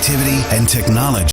creativity and technology.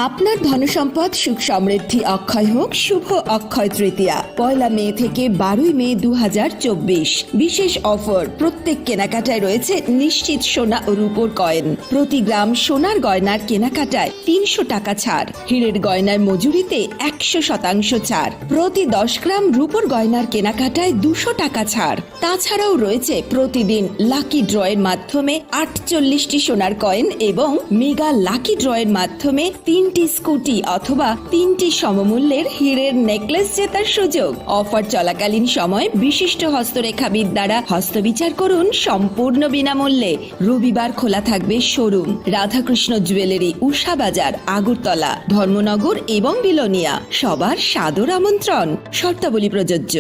আপনার ধনসম্পদ সুখ সমৃদ্ধি অক্ষয় হোক। শুভ অক্ষয় তৃতীয়া 1 মে থেকে 12 মে 2024। বিশেষ অফার, প্রত্যেক কেনাকাটায় রয়েছে নিশ্চিত সোনা ও রূপোর কয়েন। প্রতি গ্রাম সোনার গয়নার কেনাকাটায় 300 টাকা ছাড়। হীরের গয়নার মজুরিতে 100% ছাড়। প্রতি 10 গ্রাম রূপোর গয়নার কেনাকাটায় 200 টাকা ছাড়। তাছাড়াও রয়েছে প্রতিদিন লাকি ড্রয়ের মাধ্যমে 48টি সোনার কয়েন এবং মেগা লাকি ড্রয়ের মাধ্যমে 3টি স্কুটি অথবা 3টি সমমূল্যের হীরের নেকলেস জেতার সুযোগ। অফার চলাকালীন সময় বিশিষ্ট হস্তরেখাবিদ দ্বারা হস্তবিচার করুন সম্পূর্ণ বিনামূল্যে। রবিবার খোলা থাকবে শোরুম রাধাকৃষ্ণ জুয়েলারি, উষা বাজার, আগরতলা, ধর্মনগর এবং বিলোনিয়া। সবার সাদর আমন্ত্রণ। শর্তাবলী প্রযোজ্য।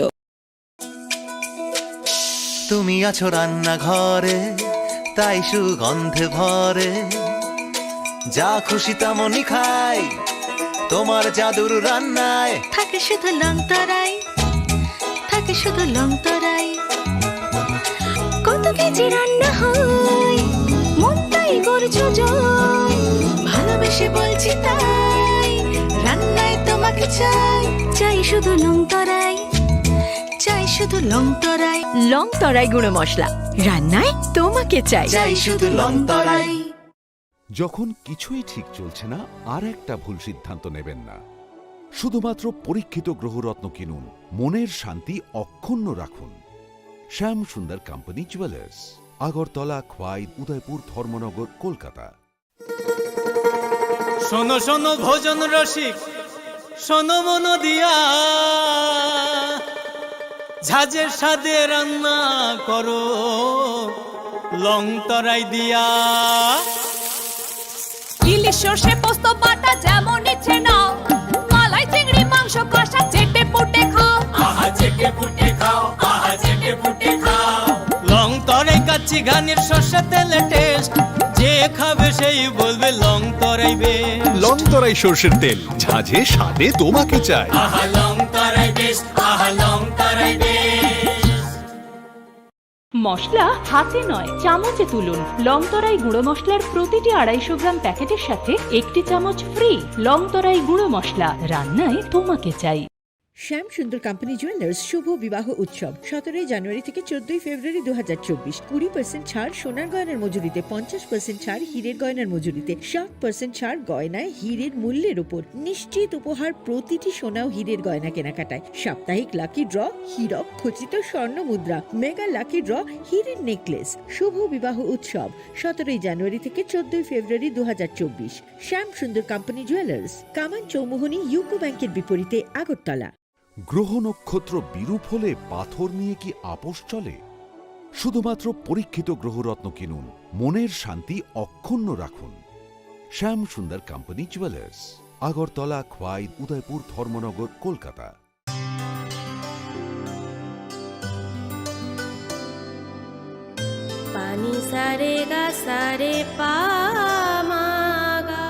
তুমি আছো রান্নাঘরে, তাই সুগন্ধে ভরে, যা খুশি তেমনই খাই তোমার জাদুর রান্নায়। থাকে শুধু লং তরাই, থাকে শুধু লং তরাই। কত কেজি রান্না হয়, মনটাই করছো জয়। ভালোবেসে বলছি তাই, রান্নায় তোমাকে চাই। চাই শুধু লং তরাই, চাই শুধু লং তরাই। লং তরাই গুঁড়ো মশলা, রান্নায় তোমাকে চাই। চাই শুধু লং তরাই। যখন কিছুই ঠিক চলছে না, আর একটা ভুল সিদ্ধান্ত নেবেন না। শুধুমাত্র পরীক্ষিত গ্রহরত্ন কিনুন, মনের শান্তি অক্ষুণ্ণ রাখুন। শ্যাম সুন্দর কোম্পানি জুয়েলার্স, আগরতলা, খোয়াই, উদয়পুর, ধর্মনগর, কলকাতা। শোনো শোনো ভোজন রসিক, শোনো মন দিয়া, ঝাঁঝের স্বাদে রান্না করো লং তরাই দিয়া। ইলিশ সর্ষে পোস্ত বাটা যেমন ইচ্ছে নাও, মালাই চিংড়ি মাংস কষা চেটে পুটে খাও। আহা চেটে পুটে খাও, আহা চেটে পুটে খাও। লং তরাই কাচ্চি ঘানির সর্ষে তেলে টেস্ট, যে খাবে সেই বলবে লং তরাই বেশ। লং তরাই সর্ষের তেল, ঝাঁঝে স্বাদে তোমাকে চাই। আহা লং তরাই বেশ, আহা লং তরাই বেশ। মশলা হাতে নয় চামচে তুলুন। লং তরাই গুঁড়ো মশলার প্রতিটি 250 গ্রাম প্যাকেটের সাথে 1টি চামচ ফ্রি। লং তরাই গুঁড়ো মশলা, রান্নায় তোমাকে চাই। শ্যাম সুন্দর কোম্পানি জুয়েলার্স শুভ বিবাহ উৎসব 17 জানুয়ারি থেকে 14 ফেব্রুয়ারি 2024। 20% ছাড় সোনার গয়নার মজুরিতে, 50% ছাড় হীরের গয়নার মজুরিতে, 60% ছাড় গয়নায় হীরের মূল্যের উপর। নিশ্চিত উপহার প্রতিটি সোনা ও হীরের গয়না কেনাকাটায়। সাপ্তাহিক লাকি ড্র, হীরক খচিত স্বর্ণ মুদ্রা, মেগা লাকি ড্র, হীরের নেকলেস। শুভ বিবাহ উৎসব 17 জানুয়ারি থেকে 14 ফেব্রুয়ারি 2024। শ্যাম সুন্দর কোম্পানি জুয়েলার্স, কামান চৌমুহনী, ইউকো ব্যাংকের বিপরীতে, আগরতলা। গ্রহ নক্ষত্র বিরূপ হলে পাথর নিয়ে কি আপোষ চলে? শুধুমাত্র পরীক্ষিত গ্রহরত্ন কিনুন, মনের শান্তি অক্ষুণ্ণ রাখুন। শ্যাম সুন্দর কোম্পানি জুয়েলার্স, আগরতলা, খোয়াই, উদয়পুর, ধর্মনগর, কলকাতা। পানি সারে গা সারে পা মা গা।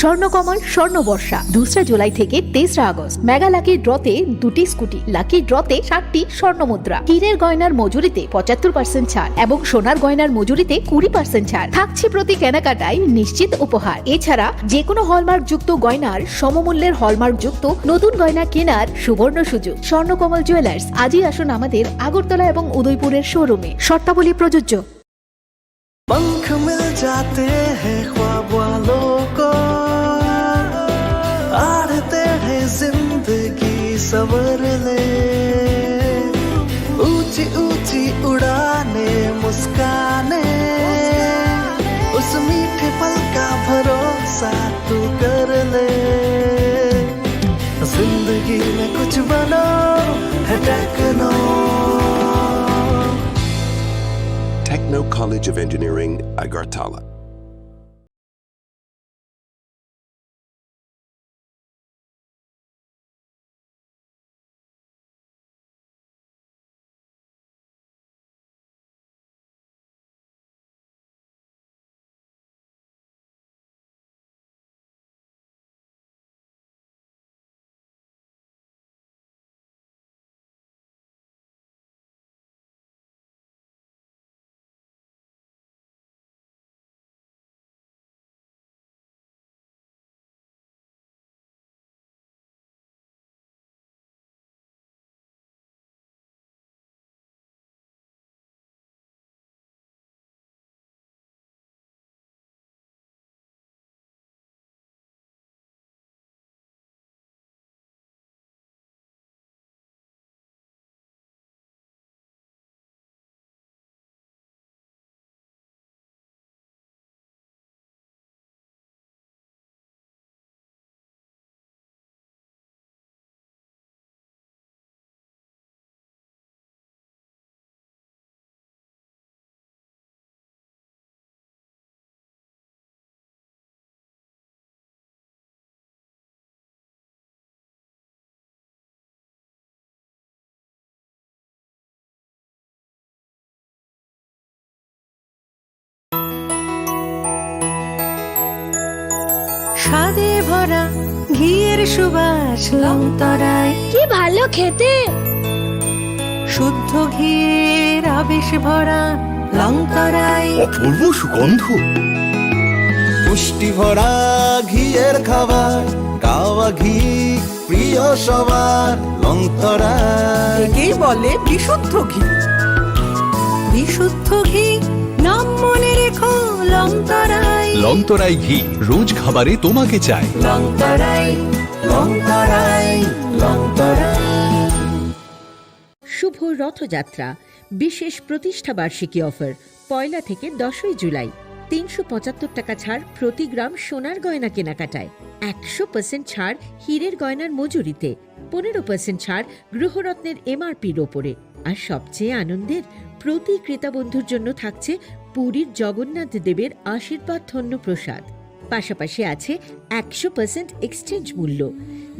স্বর্ণকমল স্বর্ণবর্ষা 2 জুলাই থেকে 23 আগস্ট। মেগা লাকি ড্রতে 2টি স্কুটি, লাকি ড্রতে 7টি স্বর্ণ মুদ্রা। হীরের গয়নার মজুরিতে 75% ছাড় এবং সোনার গয়নার মজুরিতে 20% ছাড় থাকছে প্রতি কেনাকাটায় নিশ্চিত উপহার। এছাড়া যে কোনো হলমার্ক যুক্ত গয়নার সমমূল্যের হলমার্ক যুক্ত নতুন গয়না কেনার সুবর্ণ সুযোগ। স্বর্ণকমল জুয়েলার্স, আজই আসুন আমাদের আগরতলা এবং উদয়পুরের শোরুমে। শর্তাবলী প্রযোজ্য। पंख मिल जाते हैं ख्वाब वालों को, आड़ते हैं जिंदगी सवर ले, ऊंची ऊंची उड़ाने मुस्काने, उस मीठे पल का भरोसा तू कर ले। जिंदगी में कुछ बनो है techno. Techno College of Engineering, Agartala. স্বাদে ভরা ঘিয়ের সুবাস লংতরায়, কি ভালো খেতে। শুদ্ধ ঘিয়ের আবেশ ভরা লংতরায়, অপূর্ব সুগন্ধ। পুষ্টি ভরা ঘিয়ের খাবার, গাওয়া ঘি প্রিয় সবার লংতরায়। একেই বলে বিশুদ্ধ ঘি। বিশুদ্ধ ঘি নাম মনে রেখো লংতরায়। লংতরাই ঘি রোজ খাবারে তোমাকে চাই। লংতরায় লংতরায় লংতরায়। শুভ রথযাত্রা বিশেষ প্রতিষ্ঠা বার্ষিকী অফার 1 থেকে 10 জুলাই। 375 টাকা ছাড় প্রতি গ্রাম সোনার গয়না কেনাকাটায়, 100% ছাড় হীরের গয়নার মজুরিতে, 15% ছাড় গ্রহরত্নের MRPর ওপরে। আর সবচেয়ে আনন্দের, প্রতি ক্রেতা বন্ধুর জন্য থাকছে পুরীর জগন্নাথ দেবের আশীর্বাদ ধন্য প্রসাদ। পাশাপাশি আছে 100% এক্সচেঞ্জ মূল্য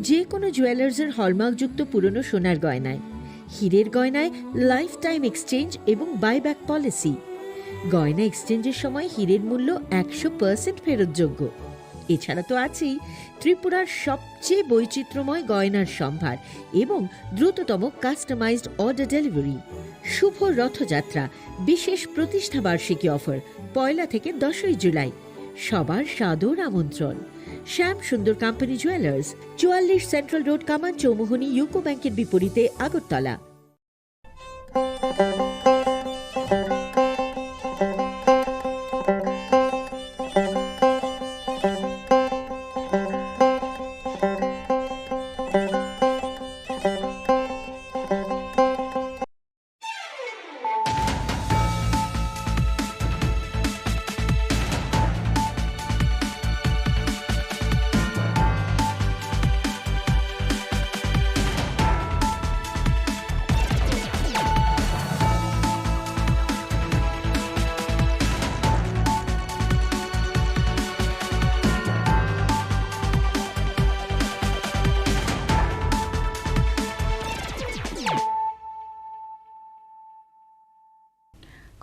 যে কোনো জুয়েলার্সের হলমার্কযুক্ত পুরনো সোনার গয়নায়। হীরের গয়নায় লাইফ টাইম এক্সচেঞ্জ এবং বাইব্যাক পলিসি। গয়না এক্সচেঞ্জের সময় হীরের মূল্য 100% ফেরতযোগ্য। এছাড়া তো আছেই ত্রিপুরার সবচেয়ে বৈচিত্র্যময় গয়নার সম্ভার এবং দ্রুততম কাস্টমাইজড অর্ডার ডেলিভারি। শুভ রথযাত্রা বিশেষ প্রতিষ্ঠা বার্ষিকী অফার 1 থেকে 10 জুলাই। সবার সাদর আমন্ত্রণ। শ্যাম সুন্দর কোম্পানি জুয়েলার্স, 44 সেন্ট্রাল রোড, কামান চৌমুহনী, ইউকো ব্যাংকের বিপরীতে, Agartala.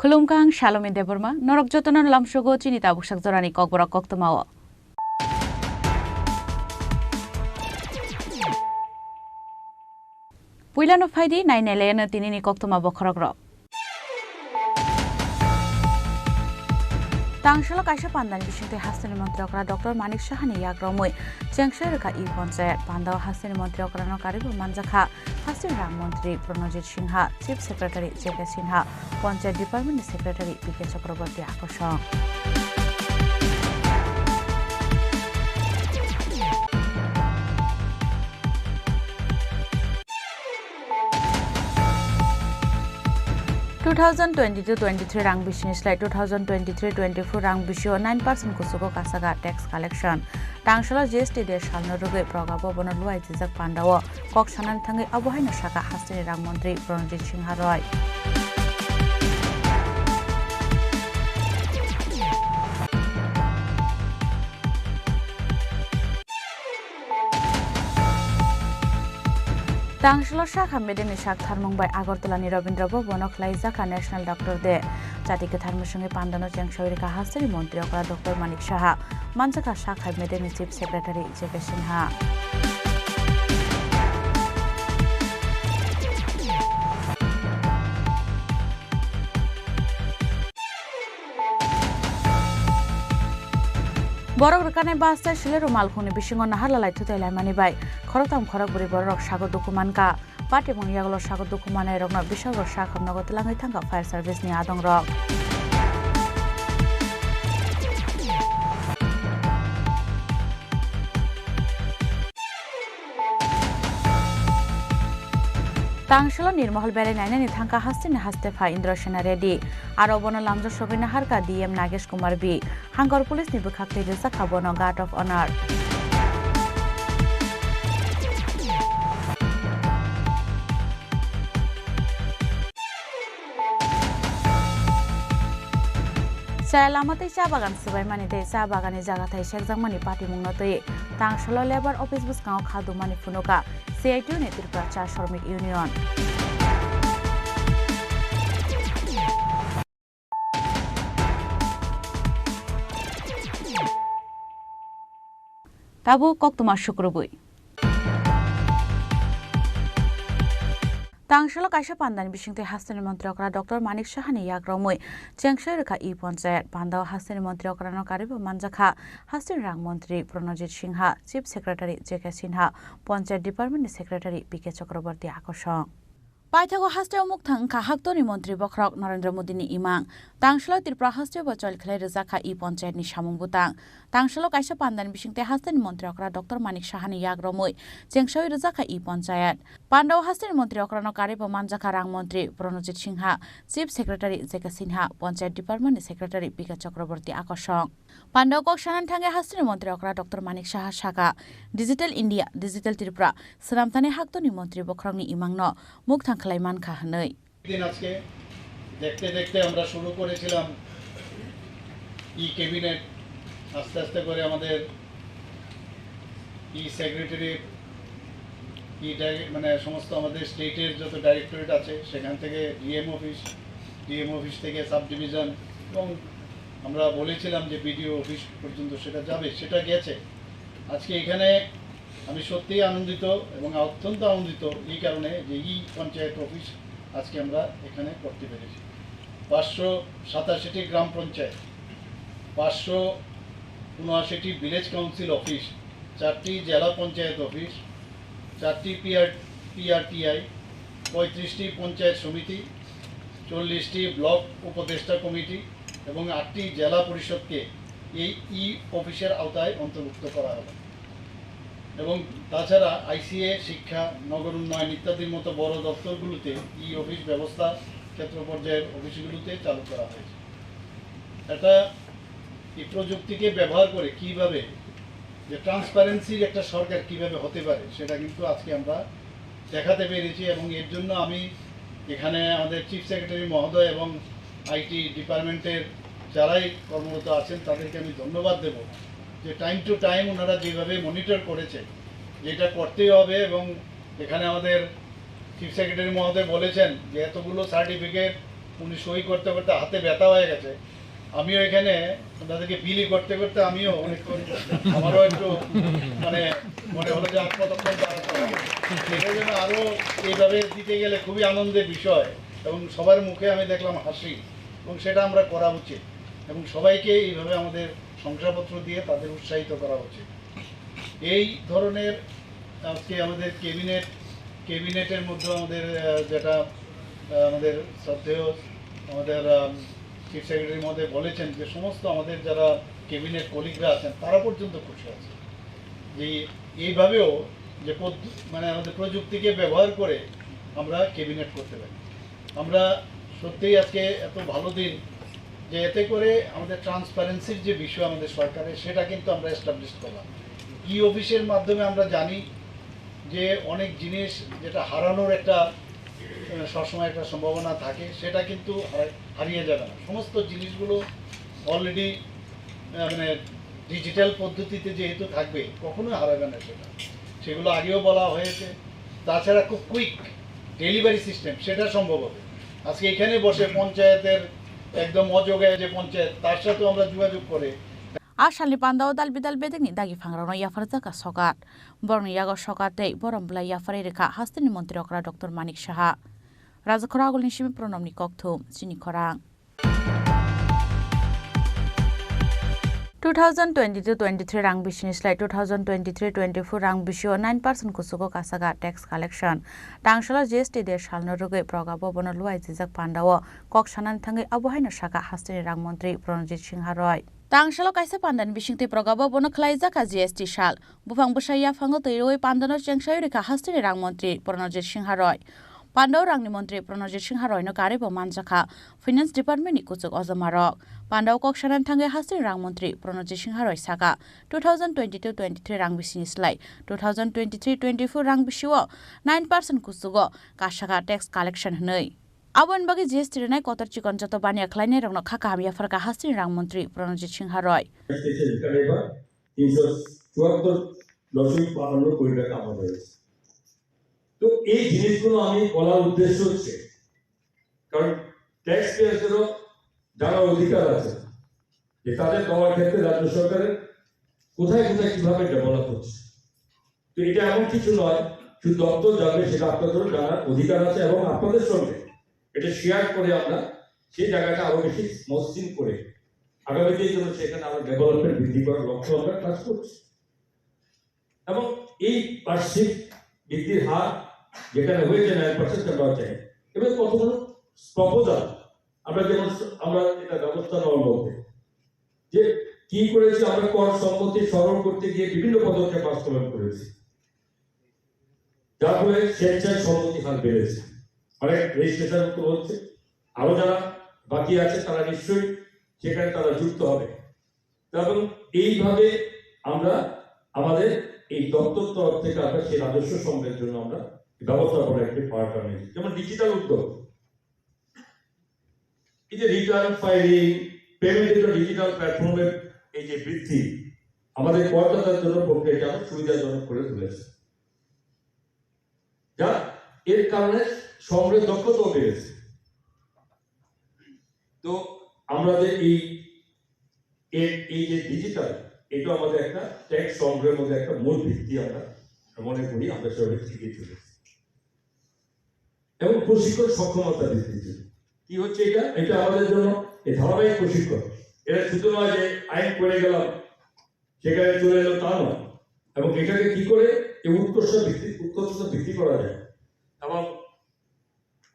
Khulumkang Shalom Deborma, Norok Jotonon Lamshogo Chinita Bushak Zorani Kokbora Koktomawa. Puilano Faidi, 9 Elena Tinini Koktuma Bokorogro. Tangshalo Kaisha Pandan Bishinte Hasani Montrokra, Dr. Manik Shahani Yagromui, Chengsherka E. Ponce, Panda Hasani Montrokrano Karibu Manzaka, Hasan Ram Montri, Pronojit Sinha, Chief Secretary J.K. Sinha, Ponce Department Secretary P.K. Chakraborty Akosha. (2022-23) rang bishini slide 2023-24 rang bisio 9% kusuko kasaga tax collection tangshala GST de shalno roge progabo bono luai jijak pandawo kok sanan thangai abohaina shaka hastini rang mantri Pranojit Sinha Roy. Tangshalo Shakha Medeni Shak Tharmungbai Agartala ni Rabindra Bhobono Khlaijaka National Doctor de Jatike Tharmusonge Pandano Chengshaurika Hastani Montri Okra Dr. Manik Shaha Manjaka Shakha Medeni Chief Secretary J.K. Sinha. Borok rukane basta shilero malkhuni bishingo naharla laithu telai mani bai khorotam khorok buri borok sago dokuman ka pate mongyaglo sago dokuman ai rokna bisago sakham nagot langai thanga fire service ni adong rok Tangshalo Nirmahal Bere Nainani Thanka Hastini Hastefa Indra Sena Reddy, Arobono Lamjo Shobina Harka DM Nagesh Kumar B, Hangor Police Nibukakti Sakabono Guard of Honor. Salamati Sabagan Subaimani de Sabagani Zagatai Shekzamani Party Mungote, Tangshalo Labor Office Buskao Kadumani Funoka, CIT Netirpracha Shormik Union. Tabu Koktuma Shukrubui. Tangshalo Kaisha Pandan Bishinte Hastani Montrokra Dr. Manik Shahani Yagromui, Chengsherka E. Ponce, Panda Hastani Montrokrano Karibu Manjaka, Hastin Rang Montri, Pranojit Sinha, Chief Secretary J.K. Sinha, Ponce Department Secretary P.K. Chakraborty Akosha. Paithago Hasteo Muktang Kahaktoni Montri Bokrok Narendra Modi ni Imang, Tangshalo Tripura Hasteo Bachol Khlai Rezaka E. Ponce ni Shamung Butang, Tangshalo Kaisha Pandan Bishinte Hastani Montrokra Dr. Manik Shahani Yagromui, Chengshawi Rezaka E. Ponce, Panda Hastani Montrokrano Karibu Manjaka Rang Montri, Pranojit Sinha, Chief Secretary J.K. Sinha, Ponce Department Secretary P.K. Chakraborty Akosha. Panda Kokshanan Thange Hastani Montrokra Dr. Manik Shaha Shaka, Digital India, Digital Tripura, Saramthane Haktoni Montri Bokrangni Imangno, Muktang Klaiman Kahanoi. দিন আজকে দেখতে দেখতে আমরা শুরু করেছিলাম ই cabinet আস্তে আস্তে করে আমাদের ই সেক্রেটারি ই মানে সমস্ত আমাদের স্টেটের যত ডাইরেক্টরেট আছে সেখান থেকে ডিএম অফিস থেকে সাব ডিভিশন এবং আমরা বলেছিলাম যে বিডিও অফিস পর্যন্ত সেটা যাবে সেটা গেছে আজকে এখানে আমি সত্যিই আনন্দিত এবং অত্যন্ত আনন্দিত এই কারণে যে ই পঞ্চায়েত অফিস আজকে আমরা এখানে করতে পেরেছি 587টি গ্রাম পঞ্চায়েত 579টি ভিলেজ কাউন্সিল অফিস 4টি জেলা পঞ্চায়েত অফিস 4টি পিআরটিআই 35টি পঞ্চায়েত সমিতি 40টি ব্লক উপদেষ্টা কমিটি এবং 8টি জেলা পরিষদকে এই ই অফিসের আওতায় অন্তর্ভুক্ত করা হবে এবং তাছাড়া আইসিএ শিক্ষা নগর উন্নয়ন ইত্যাদির মতো বড় দপ্তরগুলোতে ই অফিস ব্যবস্থা ক্ষেত্র পর্যায়ের অফিসগুলোতে চালু করা হয়েছে এটা এই প্রযুক্তিকে ব্যবহার করে কিভাবে যে ট্রান্সপারেন্সির একটা সরকার কিভাবে হতে পারে সেটা কিন্তু আজকে আমরা দেখাতে পেরেছি এবং এর জন্য আমি এখানে আমাদের চিফ সেক্রেটারি মহোদয় এবং আইটি ডিপার্টমেন্টের যারাই কর্মরত আছেন তাদেরকে আমি ধন্যবাদ দেব যে টাইম টু টাইম ওনারা যেভাবে মনিটর করেছে যেটা করতেই হবে এবং এখানে আমাদের চিফ সেক্রেটারি মহোদয় বলেছেন যে এতগুলো সার্টিফিকেট উনি সই করতে করতে হাতে ব্যথা হয়ে গেছে আমিও এখানে তাদেরকে বিলি করতে করতে আমিও অনেকক্ষণ আমারও একটু মানে মনে হলো যে কতক্ষণ সেটার জন্য আরও এইভাবে দিতে গেলে খুবই আনন্দের বিষয় এবং সবার মুখে আমি দেখলাম হাসি এবং সেটা আমরা করা উচিত এবং সবাইকে এইভাবে আমাদের শংসাপত্র দিয়ে তাদের উৎসাহিত করা উচিত। এই ধরনের আজকে আমাদের ক্যাবিনেটের মধ্যে আমাদের যেটা আমাদের শ্রদ্ধেয় আমাদের চিফ সেক্রেটারি মহোদয় বলেছেন যে সমস্ত আমাদের যারা ক্যাবিনেট কলিগরা আছেন তারা পর্যন্ত খুশি আছে যে এইভাবেও যে মানে আমাদের প্রযুক্তিকে ব্যবহার করে আমরা ক্যাবিনেট করতে পারি। আমরা সত্যিই আজকে এত ভালো দিন যে এতে করে আমাদের ট্রান্সপারেন্সির যে বিষয় আমাদের সরকারের সেটা কিন্তু আমরা এস্টাবলিশ করলাম। ই অফিসের মাধ্যমে আমরা জানি যে অনেক জিনিস যেটা হারানোর একটা সবসময় একটা সম্ভাবনা থাকে সেটা কিন্তু হারিয়ে যাবে না। সমস্ত জিনিসগুলো অলরেডি মানে ডিজিটাল পদ্ধতিতে যেহেতু থাকবে কখনোই হারাবে না সেগুলো আগেও বলা হয়েছে। তাছাড়া খুব কুইক ডেলিভারি সিস্টেম সেটা সম্ভব হবে। আজকে এখানে বসে পঞ্চায়েতের একদম অযোগায় যে পঞ্চায়েত তার সাথেও আমরা যোগাযোগ করে Ashalni pandao dal bidal bedeng ni dagi fangrano yafar zaka sokat. Borno yago sokatei borom bla yafar erika hastini Menteri Okra Dr. Manik Saha. Raja Koragul nishimi pronom ni kokthum sini korang. 2022-23 rang bisini slide 2023-24 rang bisio 9% kusuko kasaga tax collection. Tangshala GST de shalno ruge progabo bono luai jijak pandao kok sanan thangai abuhaino saka hastini rang Menteri Pranajit Singha Roy. Tangshala kaisa pandan bisingti progabo bono khlaijaka GST shal. Bufang busaya fango toiroi pandano chengshayo reka hastini rang Menteri Pranajit Singha Roy. Pandau rangni Menteri Pranajit Singha Roy no karibo manjaka Finance Department ni kuchuk ojamarok. Pandau kok sanan thangai hastini rang Menteri Pranajit Singha Roy saka 2022-23 rang bisini slide 2023-24 rang bisio 9% kusugo kasaka tax collection hnoi. Abon bagi GST renai kotor chikon joto bania khlainai rangno khaka hamia farka hastini rang Menteri Pranajit Singha Roy. 374.52 কোটি টাকা আমাদের হয়েছে। তো এই জিনিসগুলো আমি বলার উদ্দেশ্য হচ্ছে কারণ ট্যাক্স পেয়ারদেরও যারা অধিকার আছে যে তাদের পাওয়ার ক্ষেত্রে রাজ্য সরকারের কোথায় কোথায় কিভাবে ডেভেলপ হচ্ছে। তো এটা এমন কিছু নয় শুধু দপ্তর যাবে সেটা আপনাদেরও জানার অধিকার আছে এবং আপনাদের সঙ্গে এটা শেয়ার করে আমরা সেই জায়গাটা আরো বেশি মসৃণ করে আগামীতে জন্য সেখানে আমরা ডেভেলপমেন্ট বৃদ্ধি করার লক্ষ্য আমরা কাজ করছি এবং এই বার্ষিক বৃদ্ধির হার যেখানে হয়েছে 9% আমরা চাই এবার কতগুলো প্রপোজাল আমরা যেমন আমরা এটা ব্যবস্থা নেওয়ার মধ্যে যে কি করেছি আমরা কর সম্পত্তি সরল করতে গিয়ে বিভিন্ন পদক্ষেপ বাস্তবায়ন করেছি যার ফলে স্বেচ্ছায় সম্পত্তি হার বেড়েছে অনেক রেজিস্ট্রেশন হচ্ছে আরো যারা বাকি আছে তারা নিশ্চয়ই সেখানে তারা যুক্ত হবে এবং এইভাবে আমরা আমাদের এই দপ্তর তরফ থেকে আমরা সেই রাজস্ব সংগ্রহের জন্য আমরা ব্যবস্থা করে একটি পাওয়াটা নিয়েছি যেমন ডিজিটাল উদ্যোগ এই যে রিটার্ন ফাইলিং পেমেন্টের ডিজিটাল প্ল্যাটফর্মের এই যে বৃদ্ধি আমাদের করদাতার জন্য প্রক্রিয়াটা সুবিধাজনক করে তুলেছে যা এর কারণে সংগ্রহের দক্ষতাও বেড়েছে তো আমাদের এই যে ডিজিটাল এটা আমাদের একটা ট্যাক্স সংগ্রহের মধ্যে একটা মূল ভিত্তি আমরা মনে করি আমরা সবাই শিখে চলেছি এবং প্রশিক্ষণ সক্ষমতা বৃদ্ধি কি হচ্ছে এটা আমাদের জন্য এই ধারাবাহিক প্রশিক্ষণ এটা শুধু নয় যে আইন করে গেলাম সেখানে চলে এলো তা নয় এবং এটাকে কি করে এই উৎকর্ষতা বৃদ্ধি করা যায় এবং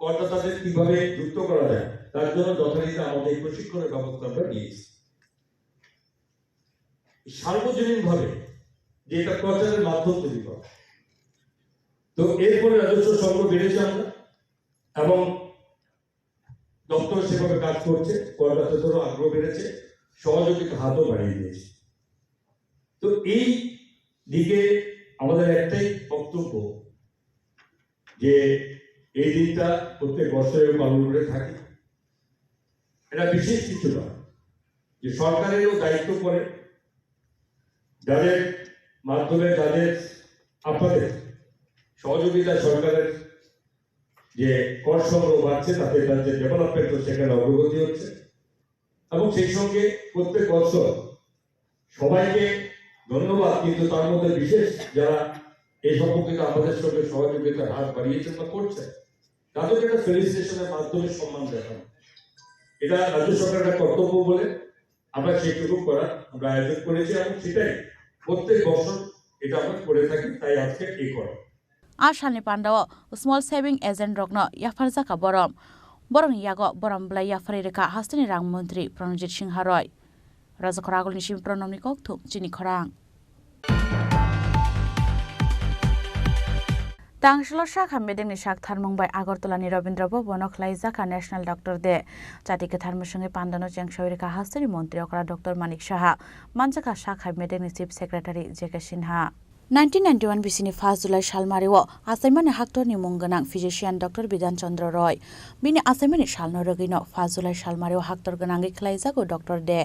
করদাতাদের কিভাবে যুক্ত করা যায় তার জন্য যথারীতি আমাদের প্রশিক্ষণের ব্যবস্থা আমরা নিয়েছি সার্বজনীন ভাবে যে এটা প্রচারের মাধ্যম তৈরি করা তো এরপরে রাজস্ব সংগ্রহ বেড়েছে আমরা এবং দপ্তর সেভাবে কাজ করছে করদাতাদেরও আগ্রহ বেড়েছে সহযোগিতা হাতও বাড়িয়ে দিয়েছে তো এই দিকে আমাদের একটাই বক্তব্য যে এই দিনটা প্রত্যেক বছরে পালন করে থাকি এটা বিশেষ কিছু নয় যে সরকারেরও দায়িত্ব পড়ে যাদের মাধ্যমে যাদের আপনাদের সহযোগিতা সরকারের যে কর সংগ্রহ বাড়ছে তাতে তাদের ডেভেলপমেন্ট সেখানে অগ্রগতি হচ্ছে এবং সেই সঙ্গে প্রত্যেক বছর সবাইকে ধন্যবাদ, কিন্তু তার মধ্যে বিশেষ যারা এই সম্পর্কিত আমাদের সঙ্গে সহযোগিতার হাত বাড়িয়েছেন বা করছেন তাদেরকে একটা ফেলিসিটেশনের মাধ্যমে সম্মান দেখানো, এটা রাজ্য সরকারের কর্তব্য বলে আমরা সেইটুকু করার আমরা আয়োজন করেছি এবং সেটাই প্রত্যেক বছর এটা আমরা করে থাকি, তাই আজকে এই করা। আর সালনি পান্ডাও স্মল সেভিং এজেন্ট রগ্ন ইয়াফার জাকা বরং ইয়াগ বরম ব্লাই ইয়াফারি রেখা হাস্তিনি রাংমন্ত্রী প্রণজিৎ সিংহ রয় রাজখরা আগলনি সিম প্রণমনি কক্থু চিনি খরাং तांगसल शाखा मेदेंनि शाख थारमुंबाय आगरतलानि रबीन्द्र भवन खलाइजाखा नेशनल डॉक्टर दे जातिके थारमुसंगे पान्दानो चेंगसावरिका हास्तानि मन्त्री अकरा डॉक्टर मानिक साहा मानजाखा शाखा मेदेंनि चीफ सेक्रेटारि जेके सिन्हा 1991 बिसिनि 5 जुलाई सालमारिव आसाइमानि हाक्टरनि मुंगोनां फिजिशियान डॉक्टर बिधान चंद्र रय बिनि आसाइमानि सालनो रगिनो 5 जुलाई सालमारिव हाक्टर गोनांगै खलाइजागो डॉक्टर दे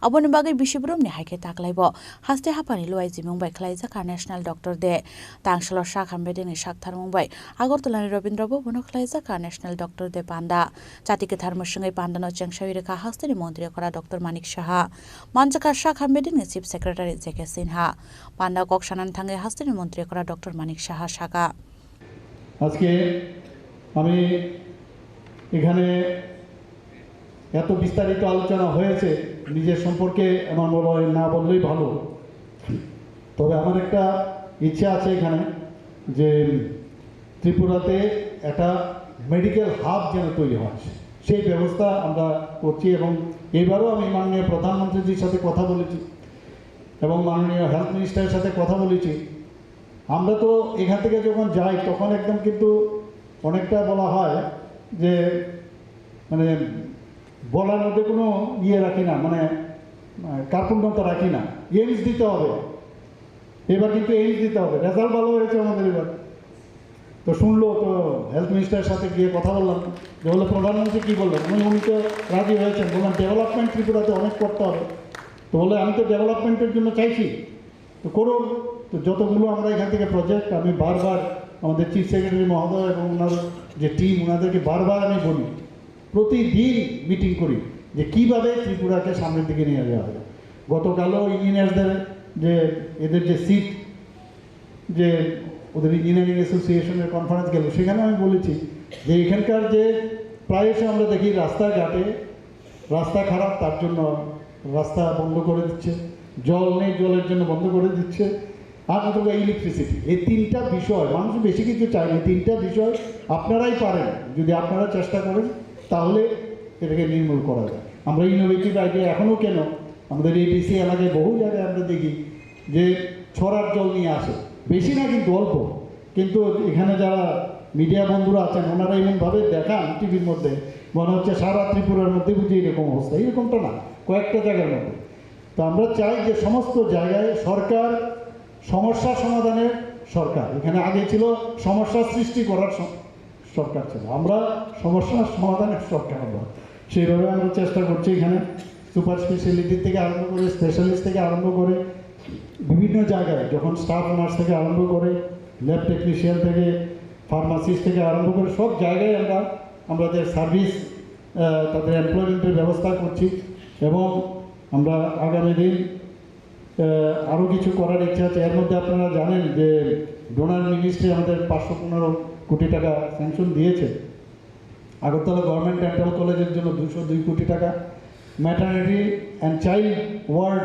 अबनि बागै बिसिब्रमनि हाइके ताक्लाइब हास्ते हापानि लुवाइ जिमुंबाय खलाइजाखा नेशनल डॉक्टर दे तांगसल शाखा मेदेंनि शाख थारमुंबाय आगरतलानि रबीन्द्र भवन खलाइजाखा नेशनल डॉक्टर दे पान्दा जातिके थारमुसंगे पान्दानो चेंगसावरिका हास्तानि मन्त्री अकरा डॉक्टर मानिक साहा मानजाखा शाखा मेदेंनि चीफ सेक्रेटारि जेके सिन्हा पान्दा कक्सानान थांगे हास्तानि मन्त्री अकरा डॉक्टर मानिक साहा शाखा আজকে আমি এখানে এত বিস্তারিত আলোচনা হয়েছে নিজের সম্পর্কে আমার মনে হয় না বললেই ভালো, তবে আমার একটা ইচ্ছা আছে এখানে যে ত্রিপুরাতে একটা মেডিকেল হাব যেন তৈরি হয় সেই ব্যবস্থা আমরা করছি এবং এইবারও আমি মাননীয় প্রধানমন্ত্রীজির সাথে কথা বলেছি এবং মাননীয় হেলথ মিনিস্টারের সাথে কথা বলেছি। আমরা তো এখান থেকে যখন যাই তখন একদম কিন্তু অনেকটা বলা হয় যে মানে বলার মধ্যে কোনো ইয়ে রাখি না, মানে কার্পণ্যতা রাখি না, এইমস দিতে হবে। এবার কিন্তু এইমস দিতে হবে, রেজাল্ট ভালো হয়েছে আমাদের এবার। তো শুনলো, তো হেলথ মিনিস্টারের সাথে গিয়ে কথা বললাম যে বলে প্রধানমন্ত্রী কী বললেন, উনি তো রাজি হয়েছেন। বললাম ডেভেলপমেন্ট ত্রিপুরাতে অনেক করতে হবে। তো বলে আমি তো ডেভেলপমেন্টের জন্য চাইছি, তো করুন। তো যতগুলো আমরা এখান থেকে প্রজেক্ট আমি বারবার আমাদের চিফ সেক্রেটারি মহোদয় এবং ওনার যে টিম ওনাদেরকে বারবার আমি বলি, প্রতিদিন মিটিং করি যে কীভাবে ত্রিপুরাকে সামনের দিকে নিয়ে যাওয়া হবে। গতকালও ইঞ্জিনিয়ারদের যে এদের যে সিট যে ওদের ইঞ্জিনিয়ারিং অ্যাসোসিয়েশনের কনফারেন্স গেল, সেখানে আমি বলেছি যে এখানকার যে প্রায়শই আমরা দেখি রাস্তাঘাটে রাস্তা খারাপ, তার জন্য রাস্তা বন্ধ করে দিচ্ছে, জল নেই জলের জন্য বন্ধ করে দিচ্ছে, আর অথবা ইলেকট্রিসিটি। এই তিনটা বিষয় মানুষ বেশি কিছু চায় না, তিনটা বিষয় আপনারাই পারেন, যদি আপনারা চেষ্টা করেন তাহলে এটাকে নির্মূল করা যায়। আমরা ইনোভেটিভ আইডিয়া এখনও কেন আমাদের এডিসি এলাকায় বহু জায়গায় আমরা দেখি যে ছড়ার জল নিয়ে আসে, বেশি না কিন্তু অল্প, কিন্তু এখানে যারা মিডিয়া বন্ধুরা আছেন ওনারা এমনভাবে দেখান টিভির মধ্যে মনে হচ্ছে সারা ত্রিপুরার মধ্যে বুঝি এরকম অবস্থা, এরকমটা না, কয়েকটা জায়গার মধ্যে। তো আমরা চাই যে সমস্ত জায়গায় সরকার সমস্যা সমাধানের সরকার, এখানে আগে ছিল সমস্যা সৃষ্টি করার সরকার ছিল, আমরা সমস্যা সমাধানের সরকার। আমরা সেইভাবে আমরা চেষ্টা করছি এখানে সুপার স্পেশালিটি থেকে আরম্ভ করে স্পেশালিস্ট থেকে আরম্ভ করে বিভিন্ন জায়গায়, যখন স্টাফ নার্স থেকে আরম্ভ করে ল্যাব টেকনিশিয়ান থেকে ফার্মাসিস্ট থেকে আরম্ভ করে সব জায়গায় আমরা আমাদের সার্ভিস তাদের এমপ্লয়মেন্টের ব্যবস্থা করছি এবং আমরা আগামী দিন আরও কিছু করার ইচ্ছা আছে। এর মধ্যে আপনারা জানেন যে ডোনার মিনিস্ট্রি আমাদের 515 কোটি টাকা স্যাংশন দিয়েছে আগরতলা গভর্নমেন্ট ডেন্টাল কলেজের জন্য, 202 কোটি টাকা, ম্যাটারনিটি অ্যান্ড চাইল্ড ওয়ার্ড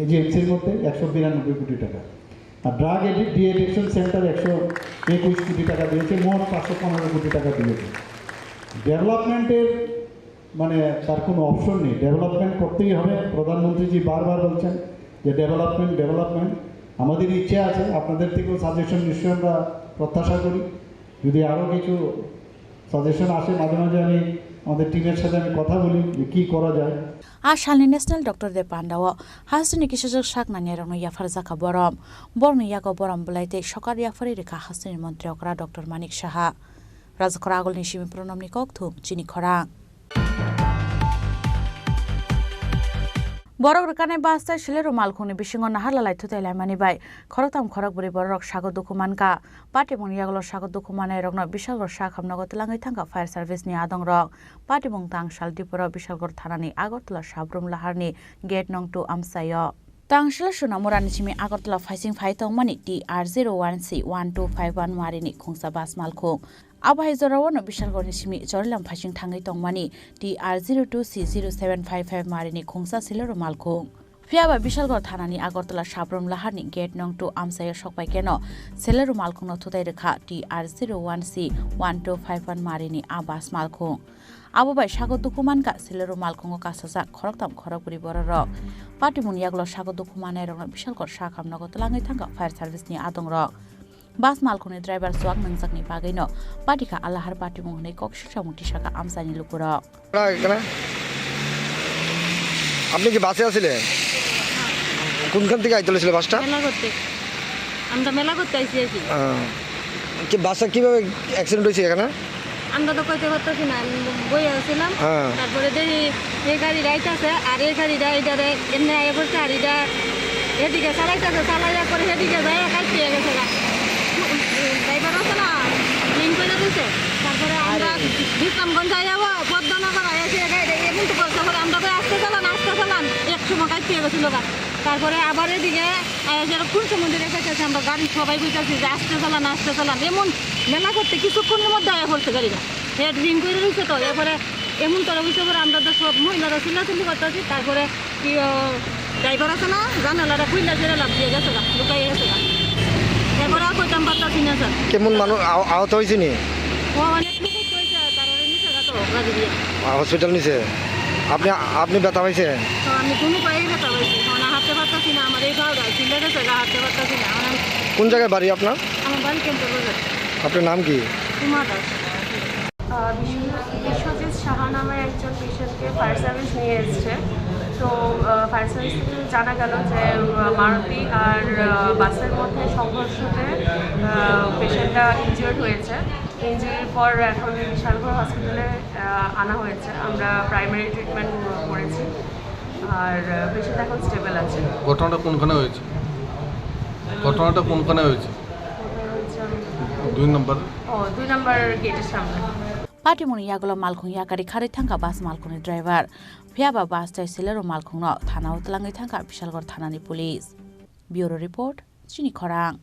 এজিএমসির মধ্যে 192 কোটি টাকা, আর ড্রাগ ডিএডিকশন সেন্টার 121 কোটি টাকা দিয়েছে, মোট 515 কোটি টাকা দিয়েছে। ডেভেলপমেন্টের মানে তার কোনো অপশন নেই, ডেভেলপমেন্ট করতেই হবে। প্রধানমন্ত্রীজি বারবার বলছেন যে ডেভেলপমেন্ট। আমাদের ইচ্ছে আছে, আপনাদের থেকেও সাজেশন নিশ্চয়ই আমরা প্রত্যাশা করি। যদি আরও কিছু সাজেশন আসে মাঝে মাঝে আমি আমাদের টিমের সাথে আমি কথা বলি যে কী করা যায়। আর সালনি ন্যাশনাল ডক্টর দে পান্ডাও হাস্তিনি কিসেজক শাক নানিয়ারনো ইয়াফার জাকা বরম ইয়াগো বরম বলাইতে সকার ইয়াফারি রেখা হাস্তিনি মন্ত্রী অকরা ডক্টর মানিক সাহা রাজখরা আগলনি সিমি প্রণমনি কক্থুম চিনি খরাং borok rokane basta shilero malkhungni bisingo naharlalai thutai mani bai khorotam khorok buri borok sago dokumanka party mung yaglo sago dokumanai rokno bishalgor sakhamnago tlangai thangka fire service ni adong rok party mung tangshal diporo bishalgor thanani agortla sabrum laharni gate nong 2 amsayo Tangshila Shunamurani Chimi Agortla Facing Fight on Money TR01C1251 Marini Kungsa Bas Malkung. Abai Zorawan Bishalgoni Chimi Jorlam Fashing Tangi Tong Money TR02C0755 Marini Kungsa Silero Malkung. Fiaba Bishalgor Thanani Agortla Shabrum Lahani Gate Nong to Amsaya Shok by Keno Silero Malkung no Tutai TR01C1251 Marini Abbas Malkung. Abu bai sago dokuman ka silero malkongo kasaja khoroktam khorokburi borok party mun yaglo sago dokuman rok bishal kor sakhamnago tlangai thangka fire service ni adong rok bas malkoni driver swak nangjakni bagaino party ka alahar party mun nei kokshika muti saka amsani lukuro আপনি কি বাসে আছিলেন কোনখান থেকে আইতে ছিল বাসটা মেলা করতে আমরা মেলা করতে আইছি কি বাসটা কিভাবে অ্যাক্সিডেন্ট হয়েছে এখানে আমরা তো কইতে পারতেছি না বই আসছিলাম তারপরে দেখি এই গাড়ি রাইতাছে আর এই গাড়িটা এইটারে এমনি আগে পড়ছে আর এটা এদিকে চালাইতেছে চালাইয়া করে সেদিকে যায় কাটিয়ে গেছে ড্রাইভার আছে না লিঙ্ক করে দিচ্ছে তারপরে আমরা বিশ্রামগঞ্জ যাবো পদ্মনগর এসে গাড়িটা এমন তো করতে পারে আমরা আসতে চালান এক সময় কাটিয়ে গেছিল তারপরে আবার এদিকে কোন সমুদ্রে রেখেছে আমরা গাড়ি সবাই বুঝতেছি যে আসতে চালান এমন মেলা করতে কিছুক্ষণের মধ্যে আয়া পড়ছে গাড়িটা ড্রিঙ্ক করে রয়েছে তো এরপরে এমন তোরা বুঝতে পারে আমরা তো সব মহিলারা চিল্লাচিল্লি করতেছি তারপরে কি ড্রাইভার আছে না জানালাটা খুললা ছেড়ে লাভ দিয়ে গেছে লুকাই গেছে এরপরে আর কইতাম পারতাছি না স্যার কেমন মানুষ আহত হয়েছে নি ও অনেক লোক হয়েছে তারপরে নিচে গেছে গাড়ি দিয়ে হসপিটাল নিছে আপনি ব্যথা পাইছেন তো আমি কোনো পায়ে ব্যথা পাইছি হাঁটতে পারতাছি না আমার এই গাড়ি চিল্লা গেছে হাঁটতে পারতাছি না কোন জায়গায় বাড়ি আপনার আমার বাড়ি কেমন বাজার আপনার নাম কি কুমা দাস বিশ্বজিৎ সাহা নামের একজন পেশেন্টকে ফায়ার সার্ভিস নিয়ে এসছে তো ফায়ার সার্ভিস থেকে জানা গেল যে মারুতি আর বাসের মধ্যে সংঘর্ষতে পেশেন্টটা ইনজিওর্ড হয়েছে ইনজিওরির পর এখন বিশালগড় হসপিটালে আনা হয়েছে আমরা প্রাইমারি ট্রিটমেন্ট করেছি আর পেশেন্ট এখন স্টেবল আছে ঘটনাটা কোনখানে হয়েছে দুই নম্বর গেটের সামনে Party muni yaglo malkhung yakari khari thangka bas malkhungni driver phiaba bas chai silero malkhungno thana utlangai thangka Bishalgor thanani police bureau report chini khorang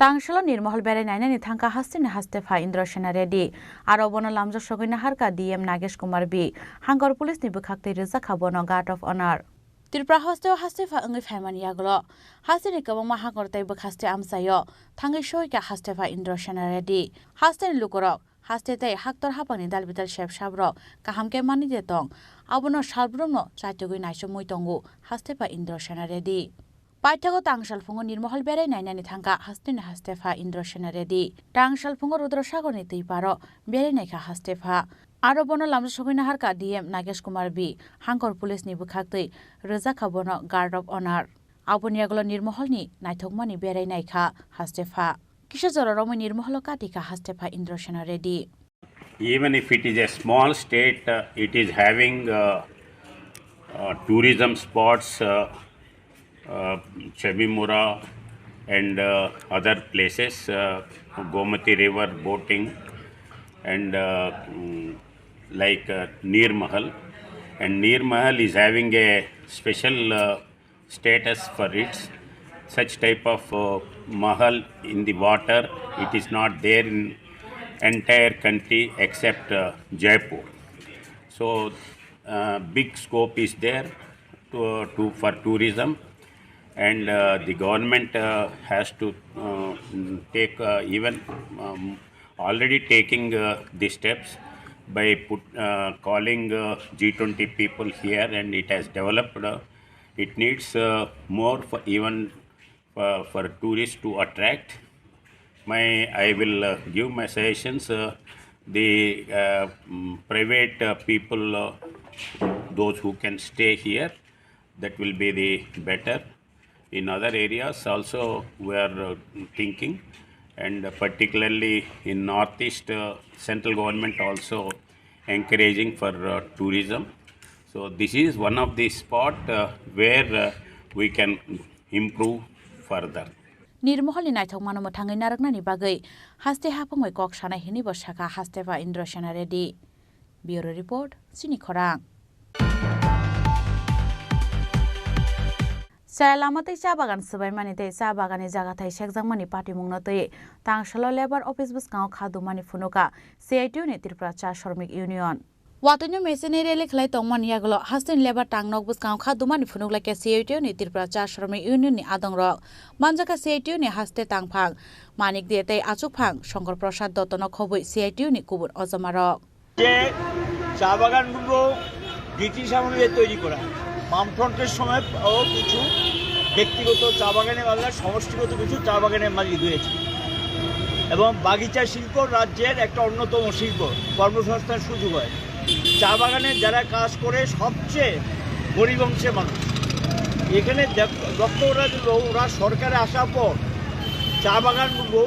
Tangshalo nirmahal bere nainani thangka haste pha Indra Sena Reddy aro bono lamjo sogoina harka DM Nagesh Kumar B Hangor police ni bukhakte reza khabono guard of honor Tirpra hoste fa angai famani yaglo hasini kabang mahangor tai bukhaste amsayo thangai shoika haste fa Indra Sena Reddy haste lukorok haste tai haktor hapani dalbital shep shabro kahamke mani detong abono shalbrumno chaitogui naisho moitongu haste fa Indra Sena Reddy Paithago tangshal fungo nirmahal bere nainani thangka haste fa Indra Sena Reddy tangshal fungo Rudrasagar ni tuiparo bere naikha haste fa Aro bono lamjo sogoina harka DM Nagesh Kumar B Hangor police ni bukhaktui reza khabono guard of honor aboni aglo nirmahal ni naithokmani berai naikha hastefa kisha jororomo nirmahal katika hastefa Indra Sena Reddy Even if it is a small state it is having tourism spots Chabimura and other places Gomati river boating and like Neer Mahal, and Neer Mahal is having a special status for its such type of mahal in the water. It is not there in entire country except Jaipur. So big scope is there for tourism, and the government has to take even already taking the steps by calling G20 people here, and it has developed. It needs more for even for tourists to attract. I will give my suggestions. The private people, those who can stay here, that will be the better. In other areas also we are thinking. And particularly in northeast, central government also encouraging for tourism. So this is one of the spot where we can improve further. निर्महलनि नायथक मानमो थाङै नारगनानि बागै हास्ते हाफाङै कक सानाय हिनि बसाखा हास्तेबा इन्द्र सेना Reddy bureau report सिनि खरां सालामतै चा बागान सबायमानि तै चा बागाननि जागाथाय सेकजांमानि पार्टी मुंनतै तांशलो लेबर ऑफिस बसगाव खादुमानि फुनुका सीआईटीयू नि त्रिपुरा चा श्रमिक यूनियन वातन्य मेसेने रेले खलाय तंगमान यागलो हास्तेन लेबर टांगनक बसगाव खादुमानि फुनुकलाके सीआईटीयू नि त्रिपुरा चा श्रमिक यूनियन नि आदंरक मानजाका सीआईटीयू नि हास्ते तांगफां मानिक देतै आचुकफां शंकर प्रसाद दत्तन खबै सीआईटीयू नि कुबुर अजमारक যে চা বাগানগুলো ব্রিটিশ আমলে তৈরি করা বামফ্রন্টের সময়ও কিছু ব্যক্তিগত চা বাগানের মালিক সমষ্টিগত কিছু চা বাগানের মালিক হয়েছে এবং বাগিচা শিল্প রাজ্যের একটা অন্যতম শিল্প কর্মসংস্থান সুযোগ হয় চা বাগানে যারা কাজ করে সবচেয়ে গরিব অংশের মানুষ এখানে বক্তব্যরা দিল ওরা সরকারে আসার পর চা বাগানগুলো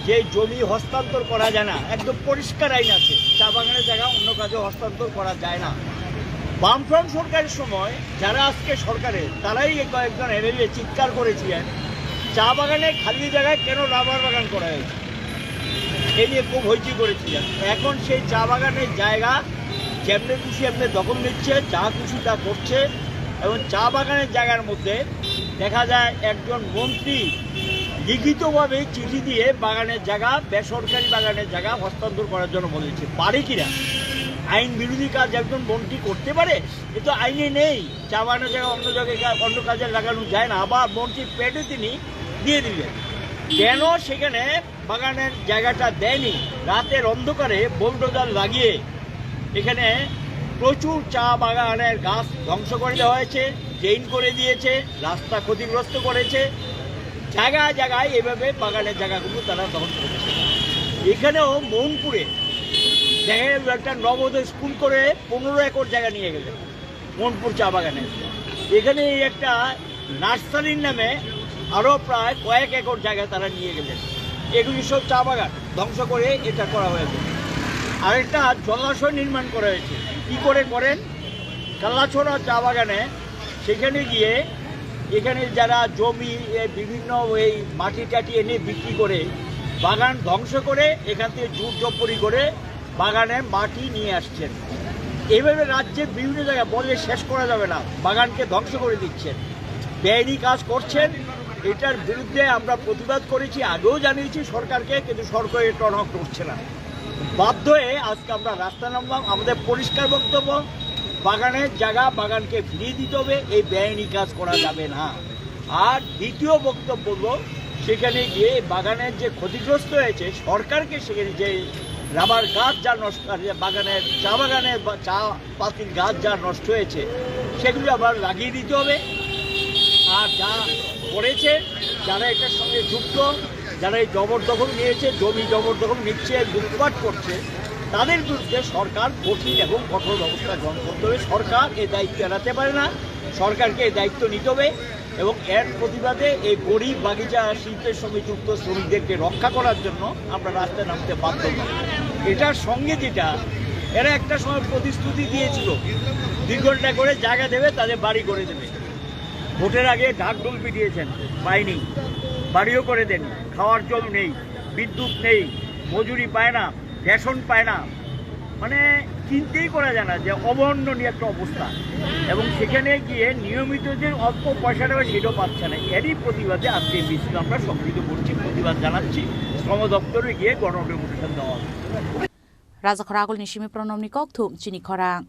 যে জমি হস্তান্তর করা যায় না একদম পরিষ্কার আইন আছে চা বাগানের জায়গা অন্য কাজে হস্তান্তর করা যায় না বামফ্রন্ট সরকারের সময় যারা আজকে সরকারে তারাই কয়েকজন এমএলএ চিৎকার করেছিলেন চা বাগানে খালি জায়গায় কেন রাবার বাগান করা হয়েছে এই নিয়ে খুব হইচই করেছিলেন এখন সেই চা বাগানের জায়গা যেমনি খুশি এমনি দখল নিচ্ছে যা খুশি তা করছে এবং চা বাগানের জায়গার মধ্যে দেখা যায় একজন মন্ত্রী লিখিতভাবে চিঠি দিয়ে বাগানের জায়গা বেসরকারি বাগানের জায়গা হস্তান্তর করার জন্য বলেছে পারে কিনা আইন বিরোধী কাজ একজন মন্ত্রী করতে পারে এ তো আইনে নেই চা বাগানের জায়গা অন্য জায়গায় অন্য কাজে লাগানো যায় না আবার মন্ত্রীর পেটে তিনি দিয়ে দিলেন কেন সেখানে বাগানের জায়গাটা দেয়নি রাতের অন্ধকারে বোলডোজার লাগিয়ে এখানে প্রচুর চা বাগানের গাছ ধ্বংস করে দেওয়া হয়েছে ড্রেন করে দিয়েছে রাস্তা ক্ষতিগ্রস্ত করেছে জায়গায় জায়গায় এভাবে বাগানের জায়গাগুলো তারা দখল করেছে এখানেও মনপুরে দেখা গেল একটা নবোদয় স্কুল করে 15 একর জায়গা নিয়ে গেলেন মনপুর চা বাগানে এখানে একটা নার্সারির নামে আরও প্রায় কয়েক একর জায়গা তারা নিয়ে গেলেন এগুলি সব চা বাগান ধ্বংস করে এটা করা হয়েছে আরেকটা জলাশয় নির্মাণ করা হয়েছে কী করে করেন কাল্লাছড়া চা বাগানে সেখানে গিয়ে এখানে যারা জমি বিভিন্ন এই মাটি টাটি এনে বিক্রি করে বাগান ধ্বংস করে এখান থেকে জোর জব্বরি করে বাগানে মাটি নিয়ে আসছেন এইভাবে রাজ্যের বিভিন্ন জায়গায় বলে শেষ করা যাবে না বাগানকে ধ্বংস করে দিচ্ছেন বেআইনি কাজ করছেন এটার বিরুদ্ধে আমরা প্রতিবাদ করেছি আগেও জানিয়েছি সরকারকে কিন্তু সরকার এটা টনক করছে না বাধ্য হয়ে আজকে আমরা রাস্তা নামলাম আমাদের পরিষ্কার বক্তব্য বাগানের জায়গা বাগানকে ফিরিয়ে দিতে হবে এই বেআইনি কাজ করা যাবে না আর দ্বিতীয় বক্তব্য হলো সেখানে গিয়ে বাগানের যে ক্ষতিগ্রস্ত হয়েছে সরকারকে সেখানে যে রাবার গাছ যা নষ্ট বাগানের চা বাগানের চা পাতির গাছ যা নষ্ট হয়েছে সেগুলো আবার লাগিয়ে দিতে হবে আর যা করেছে যারা এটার সঙ্গে যুক্ত যারা এই জবরদখল নিয়েছে জমি জবরদখল নিচ্ছে লুটপাট করছে তাদের বিরুদ্ধে সরকার কঠিন এবং কঠোর ব্যবস্থা গ্রহণ করতে হবে সরকার এই দায়িত্ব এড়াতে পারে না সরকারকে এই দায়িত্ব নিতে হবে এবং এর প্রতিবাদে এই গরিব বাগিচা শিল্পের সঙ্গে যুক্ত শ্রমিকদেরকে রক্ষা করার জন্য আমরা রাস্তায় নামতে বাধ্য হই এটার সঙ্গে যেটা এরা একটা সময় প্রতিশ্রুতি দিয়েছিল 2 ঘন্টা করে জায়গা দেবে তাদের বাড়ি করে দেবে ভোটের আগে ঢাকঢোল পিটিয়েছেন পায়নি বাড়িও করে দেন খাওয়ার জল নেই বিদ্যুৎ নেই মজুরি পায় না রেশন পায় না মানে চিন্তাই করা যায় না যে অবর্ণনীয় একটা অবস্থা এবং সেখানে গিয়ে নিয়মিত যে অল্প পয়সা টাকা সেটাও পাচ্ছে না এরই প্রতিবাদে আজকে এই মিছিল আমরা সংগঠিত করছি প্রতিবাদ জানাচ্ছি শ্রম দপ্তরে গিয়ে গণডেপুটেশন দেওয়া হবে রাজাখরা আগল নিশিমি প্রণমনি ককথুম চিনি খরাং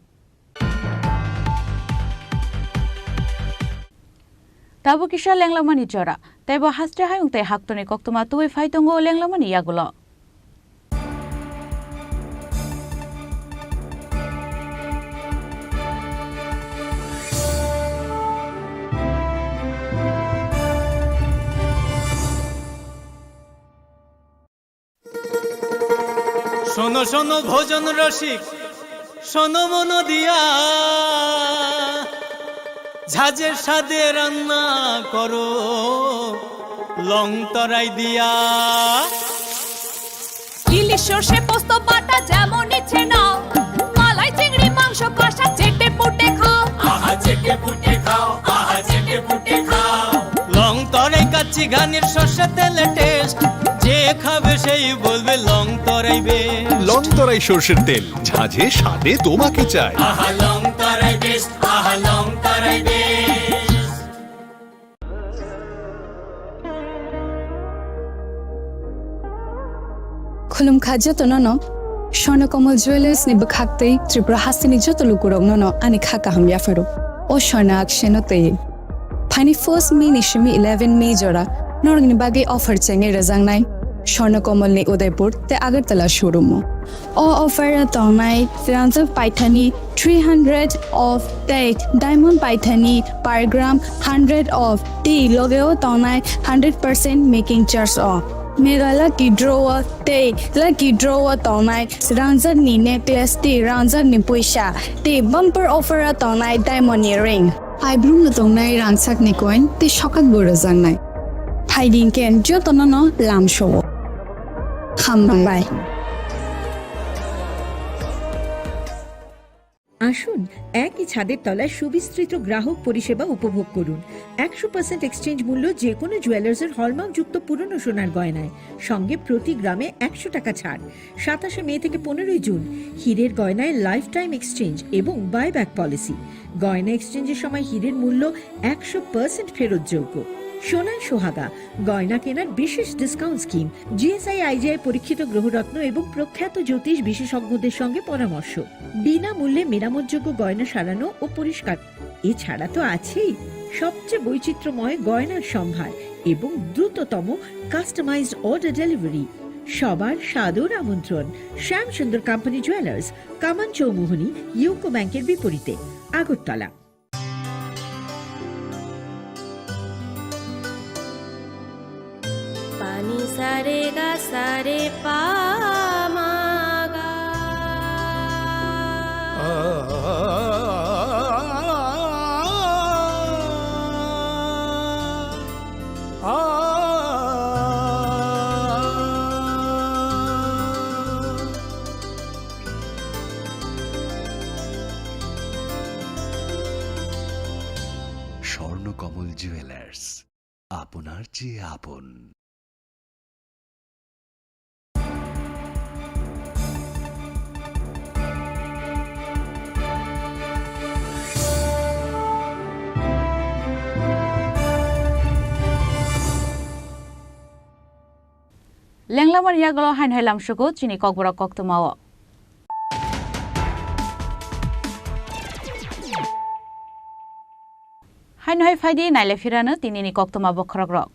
তাবু কিসা লেংলামানি জরা তাইব হাস্তে হায়ুং তাই হাক্তনি কক্তমা তুই ফাইতঙ্গ লেংলামানি ইয়াগুলো শোনো শোনো ভোজন রসিক শোনো মন দিয়া ঝাঁঝের সাদে রান্না করো লং তরাই দিয়া ইলিশ সর্ষে পোস্ত বাটা যেমন ইচ্ছে নাও মাংস কষা চেটে পুটে খাও আহা চেটে পুটে খাও আহা চেটে পুটে খাও লং তরাই কাচ্চি ঘানির সর্ষে তেলে টেস্ট যে খাবে সেই বলবে লং তরাই বেস্ট লং তরাই সর্ষের তেল ঝাঁঝে স্বাদে তোমাকে চাই আহা লং তরাই বেস্ট আহা লং তরাই বেস্ট खुलुमखा जतननो स्वर्णकमल ज्वेलर्स नि बखाक्तै त्रिपुरा हासिनि जतलु गुरंनो अनि खाका हम याफरो ओ स्वर्ण अक्षनते फाइनि फर्स्ट मे निशमी 11 मे जरा नरगनि बागे अफर चेंगे रजांगनाय स्वर्णकमल नि उदयपुर ते अगरतला शोरूम ओ अफर तंनाय फ्रांस पाइथानी 300 ऑफ ते डायमंड पाइथानी पर ग्राम 100 ऑफ टी लोगेओ तंनाय 100% making charge off mega lucky drawer ते लकी ड्रॉवर तौनाय रांजर नि नेकलेस ते रांजर नि पैसा ते बम्पर ऑफर तौनाय डायमंड इयरिंग आइब्रुम न तौनाय रांसाक नि कॉइन ते शकत बोरो जांनाय फाइडिंग केन जो तननो लाम शो खामबाय আসুন একই ছাদের তলায় সুবিস্তৃত গ্রাহক পরিষেবা উপভোগ করুন 100% এক্সচেঞ্জ মূল্য যে কোনো জুয়েলার্সের হলমার্কযুক্ত পুরনো সোনার গয়নায় সঙ্গে প্রতি গ্রামে 100 টাকা ছাড় 27 মে থেকে 15 জুন হীরের গয়নায় লাইফ টাইম এক্সচেঞ্জ এবং বাইব্যাক পলিসি গয়না এক্সচেঞ্জের সময় হীরের মূল্য 100% ফেরতযোগ্য সোনার সোহাগা গয়না কেনার বিশেষ ডিসকাউন্ট স্কিম জিএসআই আইজিআই পরীক্ষিত গ্রহরত্ন এবং প্রখ্যাত জ্যোতিষ বিশেষজ্ঞদের সঙ্গে পরামর্শ বিনামূল্যে মেরামতযোগ্য গয়না সারানো ও পরিষ্কার এছাড়া তো আছেই সবচেয়ে বৈচিত্র্যময় গয়নার সম্ভার এবং দ্রুততম কাস্টমাইজড অর্ডার ডেলিভারি সবার সাদর আমন্ত্রণ শ্যামসুন্দর কোম্পানি জুয়েলার্স কামান চৌমুহনী ইউকো ব্যাংকের বিপরীতে আগরতলা पानी सारे गा सारे पामागा স্বর্ণকমল জুয়েলার্স আপনার চেয়ে আপন লেংলামার ইয়াগল হাইন হাইলাম সুগো চিনি ককবরা কক্তমাও হাইন হাই ফাইদি নাইলে ফিরানো তিনিনি কক্তমা বখরগ্রক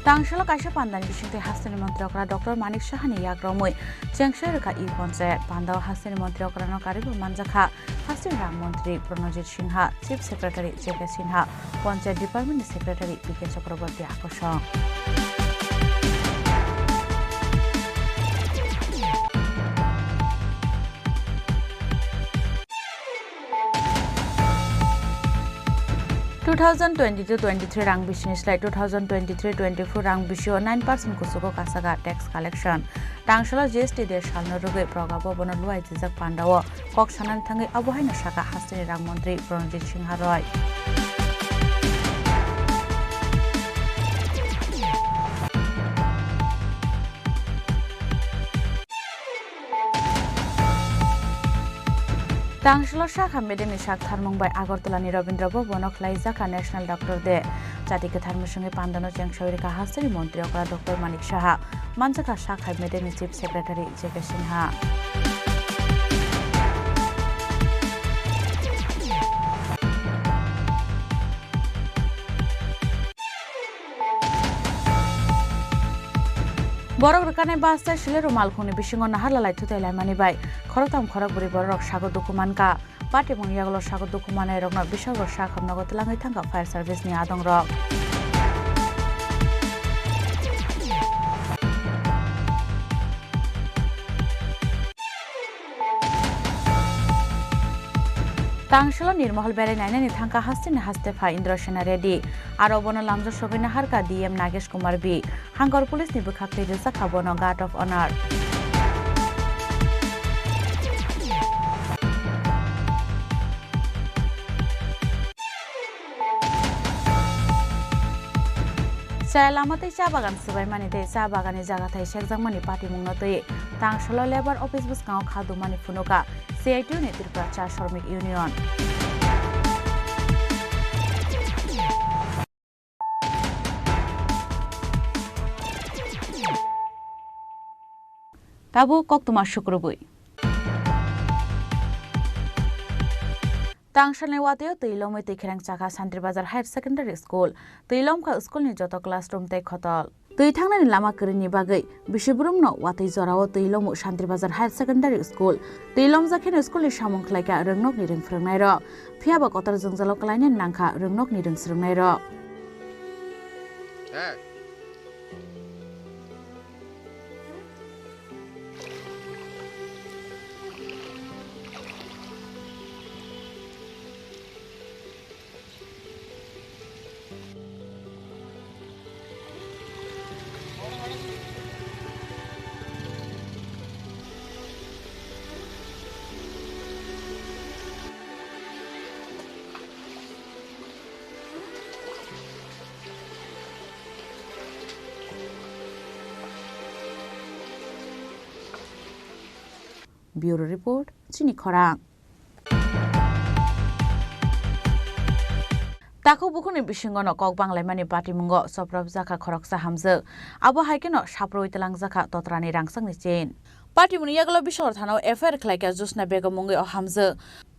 তাংশাল কাইসা পান্দানি বিশিংতে হাসিনি মন্ত্রী অকরা ডক্টর মানিক সাহানি ইয়াগ্রমই চেংশাইরকা ই পঞ্চায়েত পান্দাও হাসিনি মন্ত্রী অকরানো কারিবু মানজাখা হাসিনি রাং মন্ত্রী Pranjit Sinha chief secretary JK Sinha panchayat department secretary PK Chakraborty আকর্ষণ (2022-23) rang bisini slai 2023-24 rang bisio 9% kusugo kasaga tax collection tangshala GST de shalno roge progabo bono luai jijak pandao kok sanan thangai abohaina saka hasini rang mantri Pranjit Singha Roy Tangshala Shakha Medemi Shak Tharmungbai Agartala ni Rabindra Bhavan Khlaijaka National Doctor de Jatike Tharmer songe Pandano Chengshaurika Hasari Mantri Okra Dr. Manik Saha Manjaka Shakha Medemi Chief Secretary Jeke Sinha Borok rekane bahasa Shile Rumal Khuni Bishingo Nahalalai Tutelai Manibai Khorotam Khoraburi Borok Shago Dokumanka Pati Mungyagolo Shago Dokumane Rogna Bishago Shakham Nagotilangai Thanga Fire Service ni Adong Rok Tangshala Nirmahal Bere Nainani Thanka Hastin Hastefa Indra Sena Reddy Arobona Lamja Shobina Harka DM Nagesh Kumar B Hangor Police Nibukhakte Jasa Kabono Guard of Honor চাই লামাতে চা বাগান সবাই মানিতে চা বাগানে জায়গাথাই শেখজাংমানি party মুংনতই তাংশাল labour office বুসকাও খাদুমানি ফুনুকা CITU নি ত্রিপুরা চা শ্রমিক ইউনিয়ন তাবু কক্তমা শুক্রবই तांगशालनि वातेव तैलमै तैखेरां चाखा सान्त्रिबाजार हायर सेकेन्डारि स्कुल तैलमखा स्कुलनि जत क्लासरुम तै खतल तैथांनानि लामा करिनि बागै बिशेब्रुमनो वातै जराव तैलमु सान्त्रिबाजार हायर सेकेन्डारि स्कुल तैलम जाखेन स्कुलनि सामुंखलायका रोंनकनि रोंफोरोंनाय र फियाबा कतर जोंजालाव कलायनि नांखा रोंनकनि रोंसोरोंनाय र Bureau Report, Chini Khorang. Tako bukuni bishingono kok banglai mani party mungo soprab zaka khoroksa hamze abo haikeno sapro itelang zaka totrani rangsang ni chain party muni yaglo bishor thano FR khlaika Jusna Begum mungi o hamze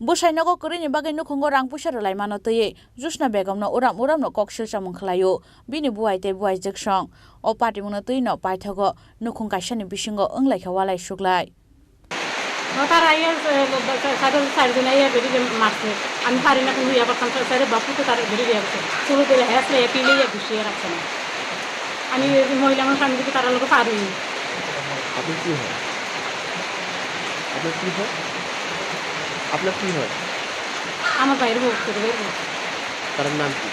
busainago korini bagai nukhungo rang pusar lai mano toye Jusna Begum no uram no kok silcha mungkhlayo bini buaite buai jeksong o party muni toy no paithago nukhung kaisani bishingo onglai khawalai suklai তার আইয়া সাড়ে আইয়া বেরিয়ে মারছে আমি পারি না কোনো ইয়া করতাম স্যারের বাপুকে তার বেরিয়ে আসছে শুরু করে হ্যাসলে পিলে ইয়া ঘুষিয়ে রাখছে না আমি মহিলা মানুষ আমি যদি তার লোক পারি আপনি কি হয় আপনার কি হয় আপনার কি হয় আমার বাইরে বলতে দেবে তার নাম কি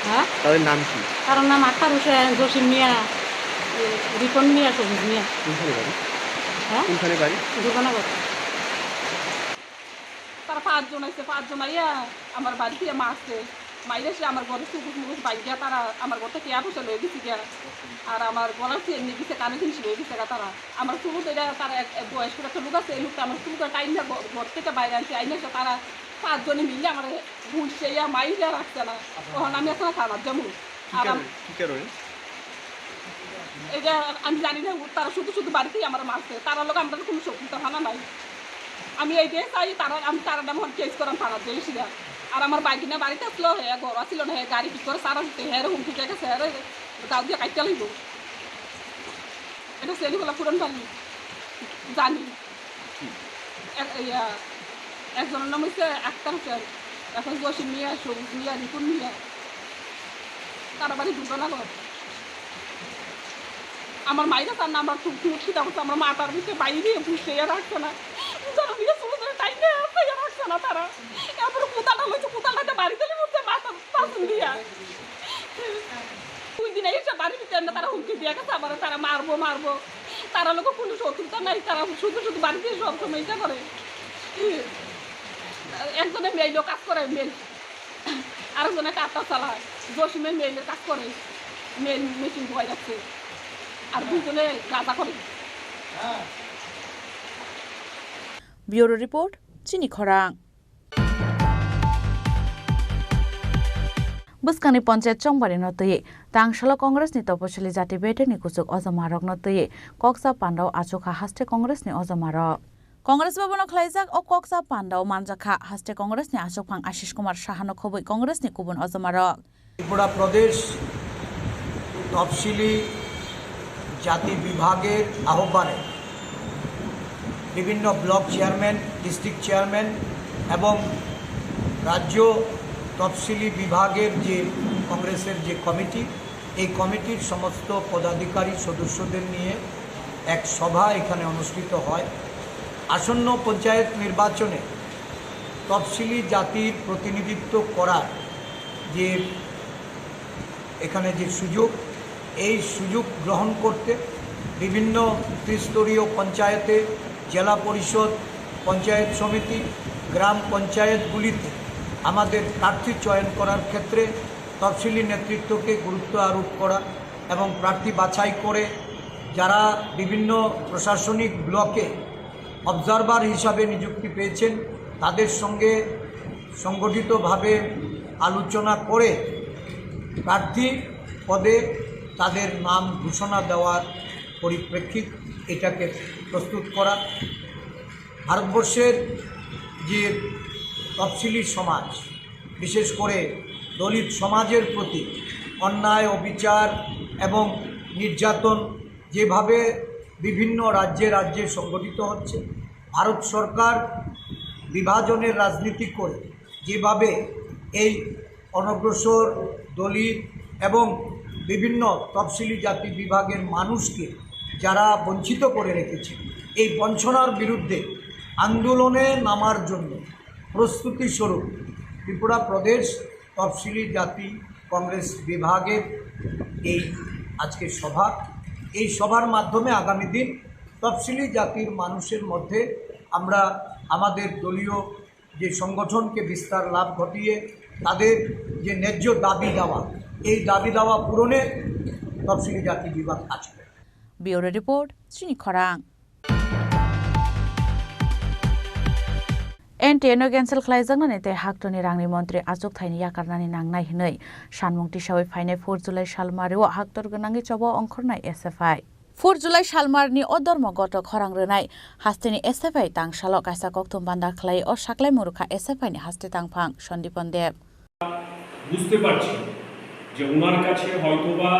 হ্যাঁ তাদের নাম কি তার নাম আক্তার হোসেন জসিম মিয়া রিপন মিয়া সবুজ মিয়া কোনখানে বাড়ি দুর্গানগর তারা পাঁচজন আছে পাঁচজন আইয়া আমার বাড়িতে মারছে মাইরে সে আমার ঘরে সুকুট মুকুট বাইয়া তারা আমার ঘরটা কেয়া বসে লয়ে গেছি গিয়া আর আমার গলার চেয়ে নিয়ে গেছে কানে জিনিস লয়ে গেছে তারা আমার সুকুট এটা তারা বয়স্ক একটা লোক আছে এই লোকটা আমার সুকুট টাইমটা ঘর থেকে বাইরে আনছে আইনে তারা পাঁচজনে মিলে আমার ঘুরছে ইয়া মাইরে রাখছে না তখন আমি এখন খাবার যাবো আর এটা আমি জানি না তারা শুধু শুধু বাড়িতেই আমার মারছে তারা লোক আমাদের কোনো শত্রুতা থানা নাই আমি এইটাই চাই তারা আমি তারা নাম কেস করাম থানার দিয়েছি আর আমার বাইক না বাড়িতে আসলো হ্যাঁ ঘর আসছিল না হ্যাঁ গাড়ি ঠিক করে সারা দিতে হ্যাঁ হুমকি গেছে হ্যাঁ দাও দিয়ে কাটতে লাগবো এটা সেলিগুলা পুরন পালি জানি একজনের নাম হচ্ছে আক্তার হোসেন এখন জসিম মিয়া সবুজ মিয়া রিপুন মিয়া তারা বাড়ি দুর্গানগর আমার মাইরা তার নাম আমার খিদা করছে আমার মাথার ভিতরে বাইরে বুঝতে রাখছে না যারা বিয়ে সমুদ্রে টাইমে রাখছে না তারা তারপরে কোথাটা হয়েছে কোথাটা বাড়িতে উঠছে মাথা পাশন দিয়া 2 দিন এসে বাড়ির ভিতরে তারা হুমকি দিয়ে গেছে আবার তারা মারবো তারা লোক কোনো শত্রুতা নাই তারা শুধু বাড়িতে সব সময় এটা করে একজনে মেয়েলো কাজ করে মেল আরেকজনে কাজটা চালায় জসিমে মেয়েলের কাজ করে মেল মেশিন ধোয়া যাচ্ছে আর দুজনে গাঁজা করে ব্যুরো রিপোর্ট চিনি খরাং বুসকানি পঞ্চায়েত চংবারি নতয়ে তাংশাল কংগ্রেস নি তপশিলি জাতি বেটে নি কুচুক অজমারক নতয়ে কক্সা পান্ডাও আচোখা হাস্তে কংগ্রেস নি অজমারক কংগ্রেস ভবন খাইজাক ও কক্সা পান্ডাও মানজাখা হাস্তে কংগ্রেস নি আচোকফাং আশিস কুমার সাহানো খবই কংগ্রেস নি কুবন অজমারক ত্রিপুরা প্রদেশ তফসিলি জাতি বিভাগের আহ্বানে বিভিন্ন ব্লক চেয়ারম্যান ডিস্ট্রিক্ট চেয়ারম্যান এবং রাজ্য তফসিলি বিভাগের যে কংগ্রেসের যে কমিটি এই কমিটির সমস্ত পদাধিকারী সদস্যদের নিয়ে এক সভা এখানে অনুষ্ঠিত হয় আসন্ন পঞ্চায়েত নির্বাচনে তফসিলি জাতির প্রতিনিধিত্ব করার যে এখানে যে সুযোগ এই সুযোগ গ্রহণ করতে বিভিন্ন ত্রিস্তরীয় পঞ্চায়েতে জেলা পরিষদ পঞ্চায়েত সমিতি গ্রাম পঞ্চায়েতগুলিতে আমাদের প্রার্থী চয়ন করার ক্ষেত্রে তফসিলি নেতৃত্বকে গুরুত্ব আরোপ করা এবং প্রার্থী বাছাই করে যারা বিভিন্ন প্রশাসনিক ব্লকে অবজারভার হিসাবে নিযুক্তি পেয়েছেন তাদের সঙ্গে সংগঠিতভাবে আলোচনা করে প্রার্থী পদে তাদের নাম ঘোষণা দেওয়ার পরিপ্রেক্ষিত এটাকে প্রস্তুত করা। ভারতবর্ষের যে তফসিলি সমাজ, বিশেষ করে দলিত সমাজের প্রতি অন্যায়, অবিচার এবং নির্যাতন যেভাবে বিভিন্ন রাজ্যে রাজ্যে সংগঠিত হচ্ছে, ভারত সরকার বিভাজনের রাজনীতি করে যেভাবে এই অনগ্রসর দলিত এবং বিভিন্ন তফসিলি জাতি বিভাগের মানুষকে যারা বঞ্চিত করে রেখেছে, এই বঞ্চনার বিরুদ্ধে আন্দোলনে নামার জন্য প্রস্তুতি স্বরূপ ত্রিপুরা প্রদেশ তফসিলি জাতি কংগ্রেস বিভাগের এই আজকে সভা। এই সভার মাধ্যমে আগামী দিন তফসিলি জাতির মানুষের মধ্যে আমরা আমাদের দলীয় যে সংগঠনকে বিস্তার লাভ ঘটিয়ে তাদের যে ন্যায্য দাবি দাওয়া, এই দাবি দাওয়া পূরণে তফসিলি জাতি বিভাগ কাজ করে। ব্যুরো রিপোর্ট, চিনি খরাং। NTN cancel खालायजांनानै ते हाक्टनि रांनि मन्त्रि आजक थाइनि याकारनानै नांनाय हिनै सानमुं टिसावै फायनाय 4 जुलाइ सालमारियाव हाक्टर गोनाङै चबो अंखरनाय SFI 4 जुलाइ सालमारनि अधर्म गत खरां रोनाय हास्तेनि SFI तांसाल कायसा कक्तम बान्दार खालाय अ साक्लाय मुरुखा SFI नि हास्ते तांफां सन्दीपन देव বুঝতে পারছি যে ওনার কাছে হয়তোবা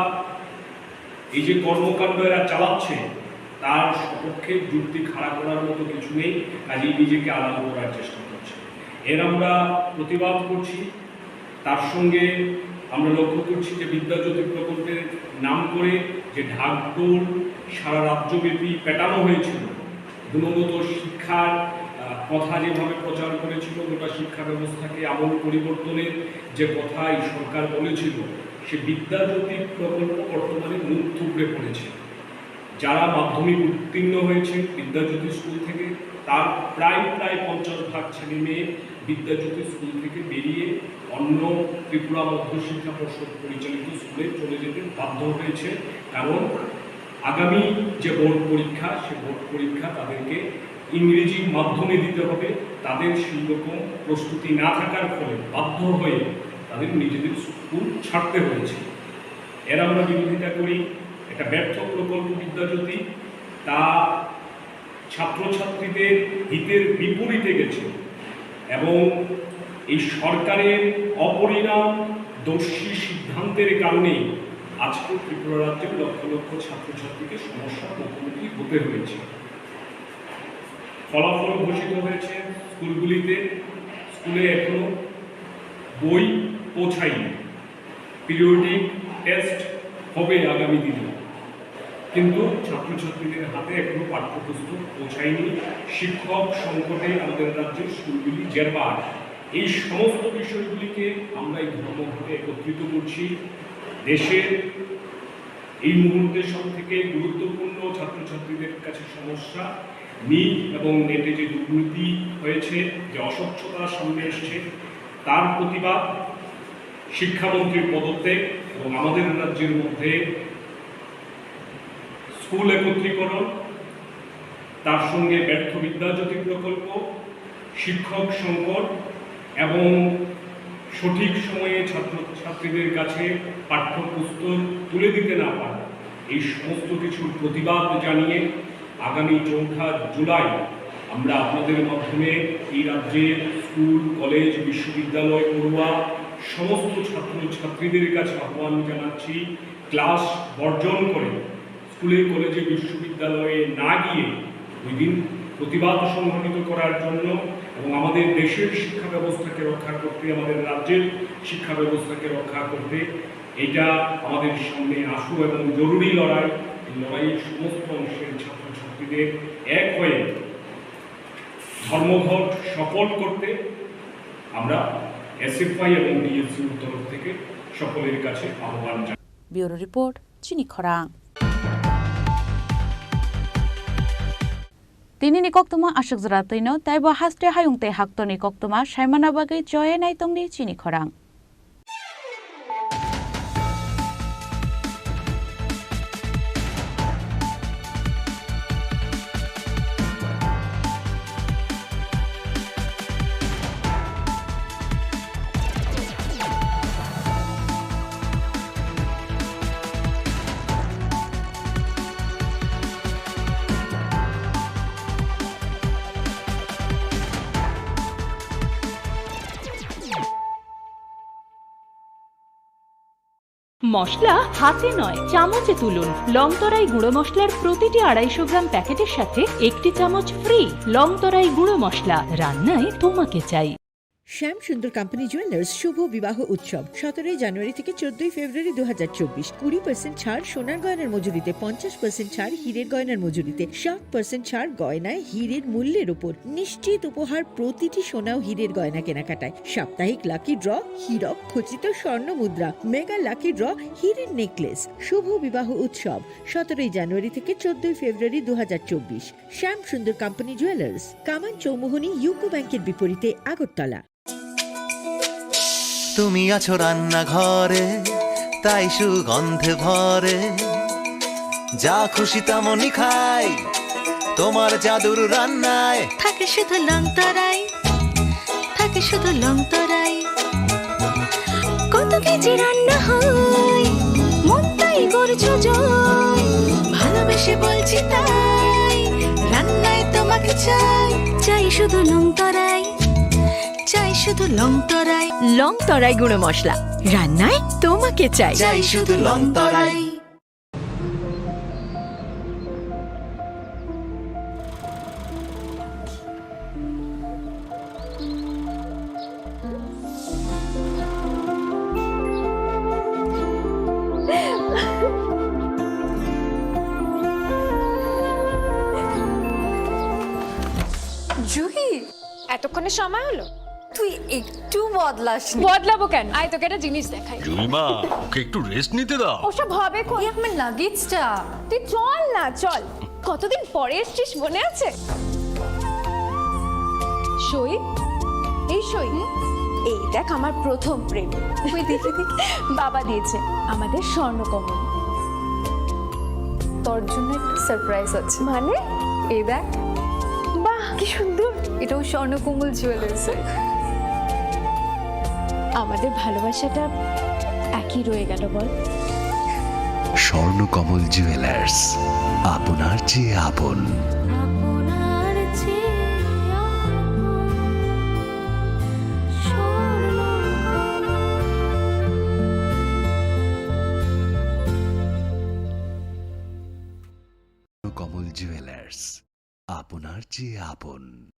এই যে কর্মকাণ্ড এরা চালাচ্ছে তার সপক্ষে যুক্তি খাড়া করার মতো কিছু নেই, কাজেই নিজেকে আলাদা করার চেষ্টা করছে। এর আমরা প্রতিবাদ করছি। তার সঙ্গে আমরা লক্ষ্য করছি যে বিদ্যাজ্যোতি প্রকল্পের নাম করে যে ঢাকঢোল সারা রাজ্যব্যাপী পেটানো হয়েছিল, গুণগত শিক্ষার কথা যেভাবে প্রচার করেছিল, গোটা শিক্ষা ব্যবস্থাকে আমূল পরিবর্তনের যে কথা এই সরকার বলেছিল, সে বিদ্যাজ্যোতি প্রকল্প বর্তমানে মুখ থুবড়ে পড়েছে। যারা মাধ্যমিক উত্তীর্ণ হয়েছে বিদ্যাজ্যোতি স্কুল থেকে, তার প্রায় 50% ছেলে মেয়ে বিদ্যাজ্যোতি স্কুল থেকে বেরিয়ে অন্য ত্রিপুরা মধ্যশিক্ষা পর্ষদ পরিচালিত স্কুলে চলে যেতে বাধ্য হয়েছে। কারণ আগামী যে বোর্ড পরীক্ষা, সে বোর্ড পরীক্ষা তাদেরকে ইংরেজি মাধ্যমে দিতে হবে। তাদের সেই রকম প্রস্তুতি না থাকার ফলে বাধ্য হয়ে তাদের নিজেদের স্কুল ছাড়তে হয়েছে। এর আমরা বিরোধিতা করি। একটা ব্যর্থ প্রকল্প বিদ্যাজ্যোতি, তা ছাত্রছাত্রীদের হিতের বিপরীতে গেছে এবং এই সরকারের অপরিণাম দর্শী সিদ্ধান্তের কারণে আজকে ত্রিপুরা রাজ্যের লক্ষ লক্ষ ছাত্রছাত্রীকে সমস্যার মুখোমুখি হতে হয়েছে। ফলাফল ঘোষিত হয়েছে স্কুলগুলিতে, স্কুলে এখনো বই পৌঁছায়নি। পিরিয়ডিক টেস্ট হবে আগামী দিনে, কিন্তু ছাত্রছাত্রীদের হাতে এখনো পাঠ্যপুস্তক পৌঁছায়নি। শিক্ষক সংকটে আমাদের রাজ্যের স্কুলগুলি জেরবার। এই সমস্ত বিষয়গুলিকে আমরা এই ধর্মঘটে একত্রিত করছি। দেশের এই মুহূর্তে সব থেকে গুরুত্বপূর্ণ ছাত্রছাত্রীদের কাছে সমস্যা নিট এবং নেটে যে দুর্নীতি হয়েছে, যে অস্বচ্ছতা সামনে এসছে, তার প্রতিবাদ, শিক্ষামন্ত্রীর পদত্যাগ এবং আমাদের রাজ্যের মধ্যে স্কুল একত্রীকরণ, তার সঙ্গে ব্যর্থ বিদ্যাজ্যোতি প্রকল্প, শিক্ষক সংকট এবং সঠিক সময়ে ছাত্রছাত্রীদের কাছে পাঠ্যপুস্তক তুলে দিতে না পারা, এই সমস্ত কিছুর প্রতিবাদ জানিয়ে আগামী 4 জুলাই আমরা আপনাদের মাধ্যমে এই রাজ্যের স্কুল, কলেজ, বিশ্ববিদ্যালয় পড়ুয়া সমস্ত ছাত্রছাত্রীদের কাছে আহ্বান জানাচ্ছি, ক্লাস বর্জন করে স্কুলে, কলেজে, বিশ্ববিদ্যালয়ে না গিয়ে ওই দিন প্রতিবাদ সংগঠিত করার জন্য এবং আমাদের দেশের শিক্ষা ব্যবস্থাকে রক্ষা করতে, আমাদের রাজ্যের শিক্ষা ব্যবস্থাকে রক্ষা করতে এটা আমাদের সামনে আশু এবং জরুরি লড়াই। এই লড়াইয়ের সমস্ত অংশের ছাত্রছাত্রীদের এক হয়ে ধর্মঘট সফল করতে আমরা SFI এবং DSCর তরফ থেকে সকলের কাছে আহ্বান জানাই। ব্যুরো রিপোর্ট, চিনি খরাং। Tini ni koktuma ashik zratino taiba haste hayungte haktoni koktuma shaimana bagai joye naitongni chini khorang. মশলা হাতে নয় চামচে তুলুন। লংতরাই গুঁড়ো মশলার প্রতিটি 250 গ্রাম প্যাকেটের সাথে 1টি চামচ ফ্রি। লংতরাই গুঁড়ো মশলা, রান্নায় তোমাকে চাই। শ্যাম সুন্দর কোম্পানি জুয়েলার্স শুভ বিবাহ উৎসব 17 জানুয়ারি থেকে 14 ফেব্রুয়ারি 2024। 20% ছাড় সোনার গয়নার মজুরিতে, 50% ছাড় হীরের গয়নার মজুরিতে, 60% ছাড় গয়নায় হীরের মূল্যের উপর। নিশ্চিত উপহার প্রতিটি সোনা ও হীরের গয়না কেনাকাটায়। সাপ্তাহিক লাকি ড্র, হীরক খচিত স্বর্ণ মুদ্রা, মেগা লাকি ড্র, হীরের নেকলেস। শুভ বিবাহ উৎসব 17 জানুয়ারি থেকে 14 ফেব্রুয়ারি 2024। শ্যাম সুন্দর কোম্পানি জুয়েলার্স, কামান চৌমুহনী, ইউকো ব্যাংকের বিপরীতে, আগরতলা। তুমি আছো রান্নাঘরে, তাই সুগন্ধে ভরে, যা খুশি তেমনই খাই তোমার জাদুর রান্নায়। থাকে শুধু লংতরাই, থাকে শুধু লংতরাই। কত কেজি রান্না হয়, মন তাই করছো জয়। ভালোবেসে বলছি তাই, রান্নায় তোমাকে চাই, চাই শুধু লংতরাই, চাই শুধু লংতরাই। লংতরাই গুঁড়ো মশলা, রান্নায় তোমাকে চাই, চাই শুধু লংতরাই। জুহি, এতক্ষণে সময় হলো? তুই একটু বদলাস। বদলাবো কেন? আয় তোকে একটা জিনিস দেখাই। জুইমা, ওকে একটু রেস্ট নিতে দাও। ওসব হবে কই? আমার লাগেজটা। তুই চল না, চল। কতদিন পরে এসেছিস, মনে আছে? সই, এই সই, এই দেখ আমার প্রথম প্রেম। তুই দেখে দেখি বাবা দিয়েছে আমাদের স্বর্ণকমল। তোর জন্য একটা সারপ্রাইজ আছে। মানে? এই দেখ। বাহ, কি সুন্দর। এটাও স্বর্ণকমল জুয়েলার্সে। আমাদের ভালোবাসাটা একই রয়ে গেল বল। স্বর্ণকমল জুয়েলার্স, আপনার চেয়ে আপন। কমল জুয়েলার্স, আপনার চেয়ে আপন।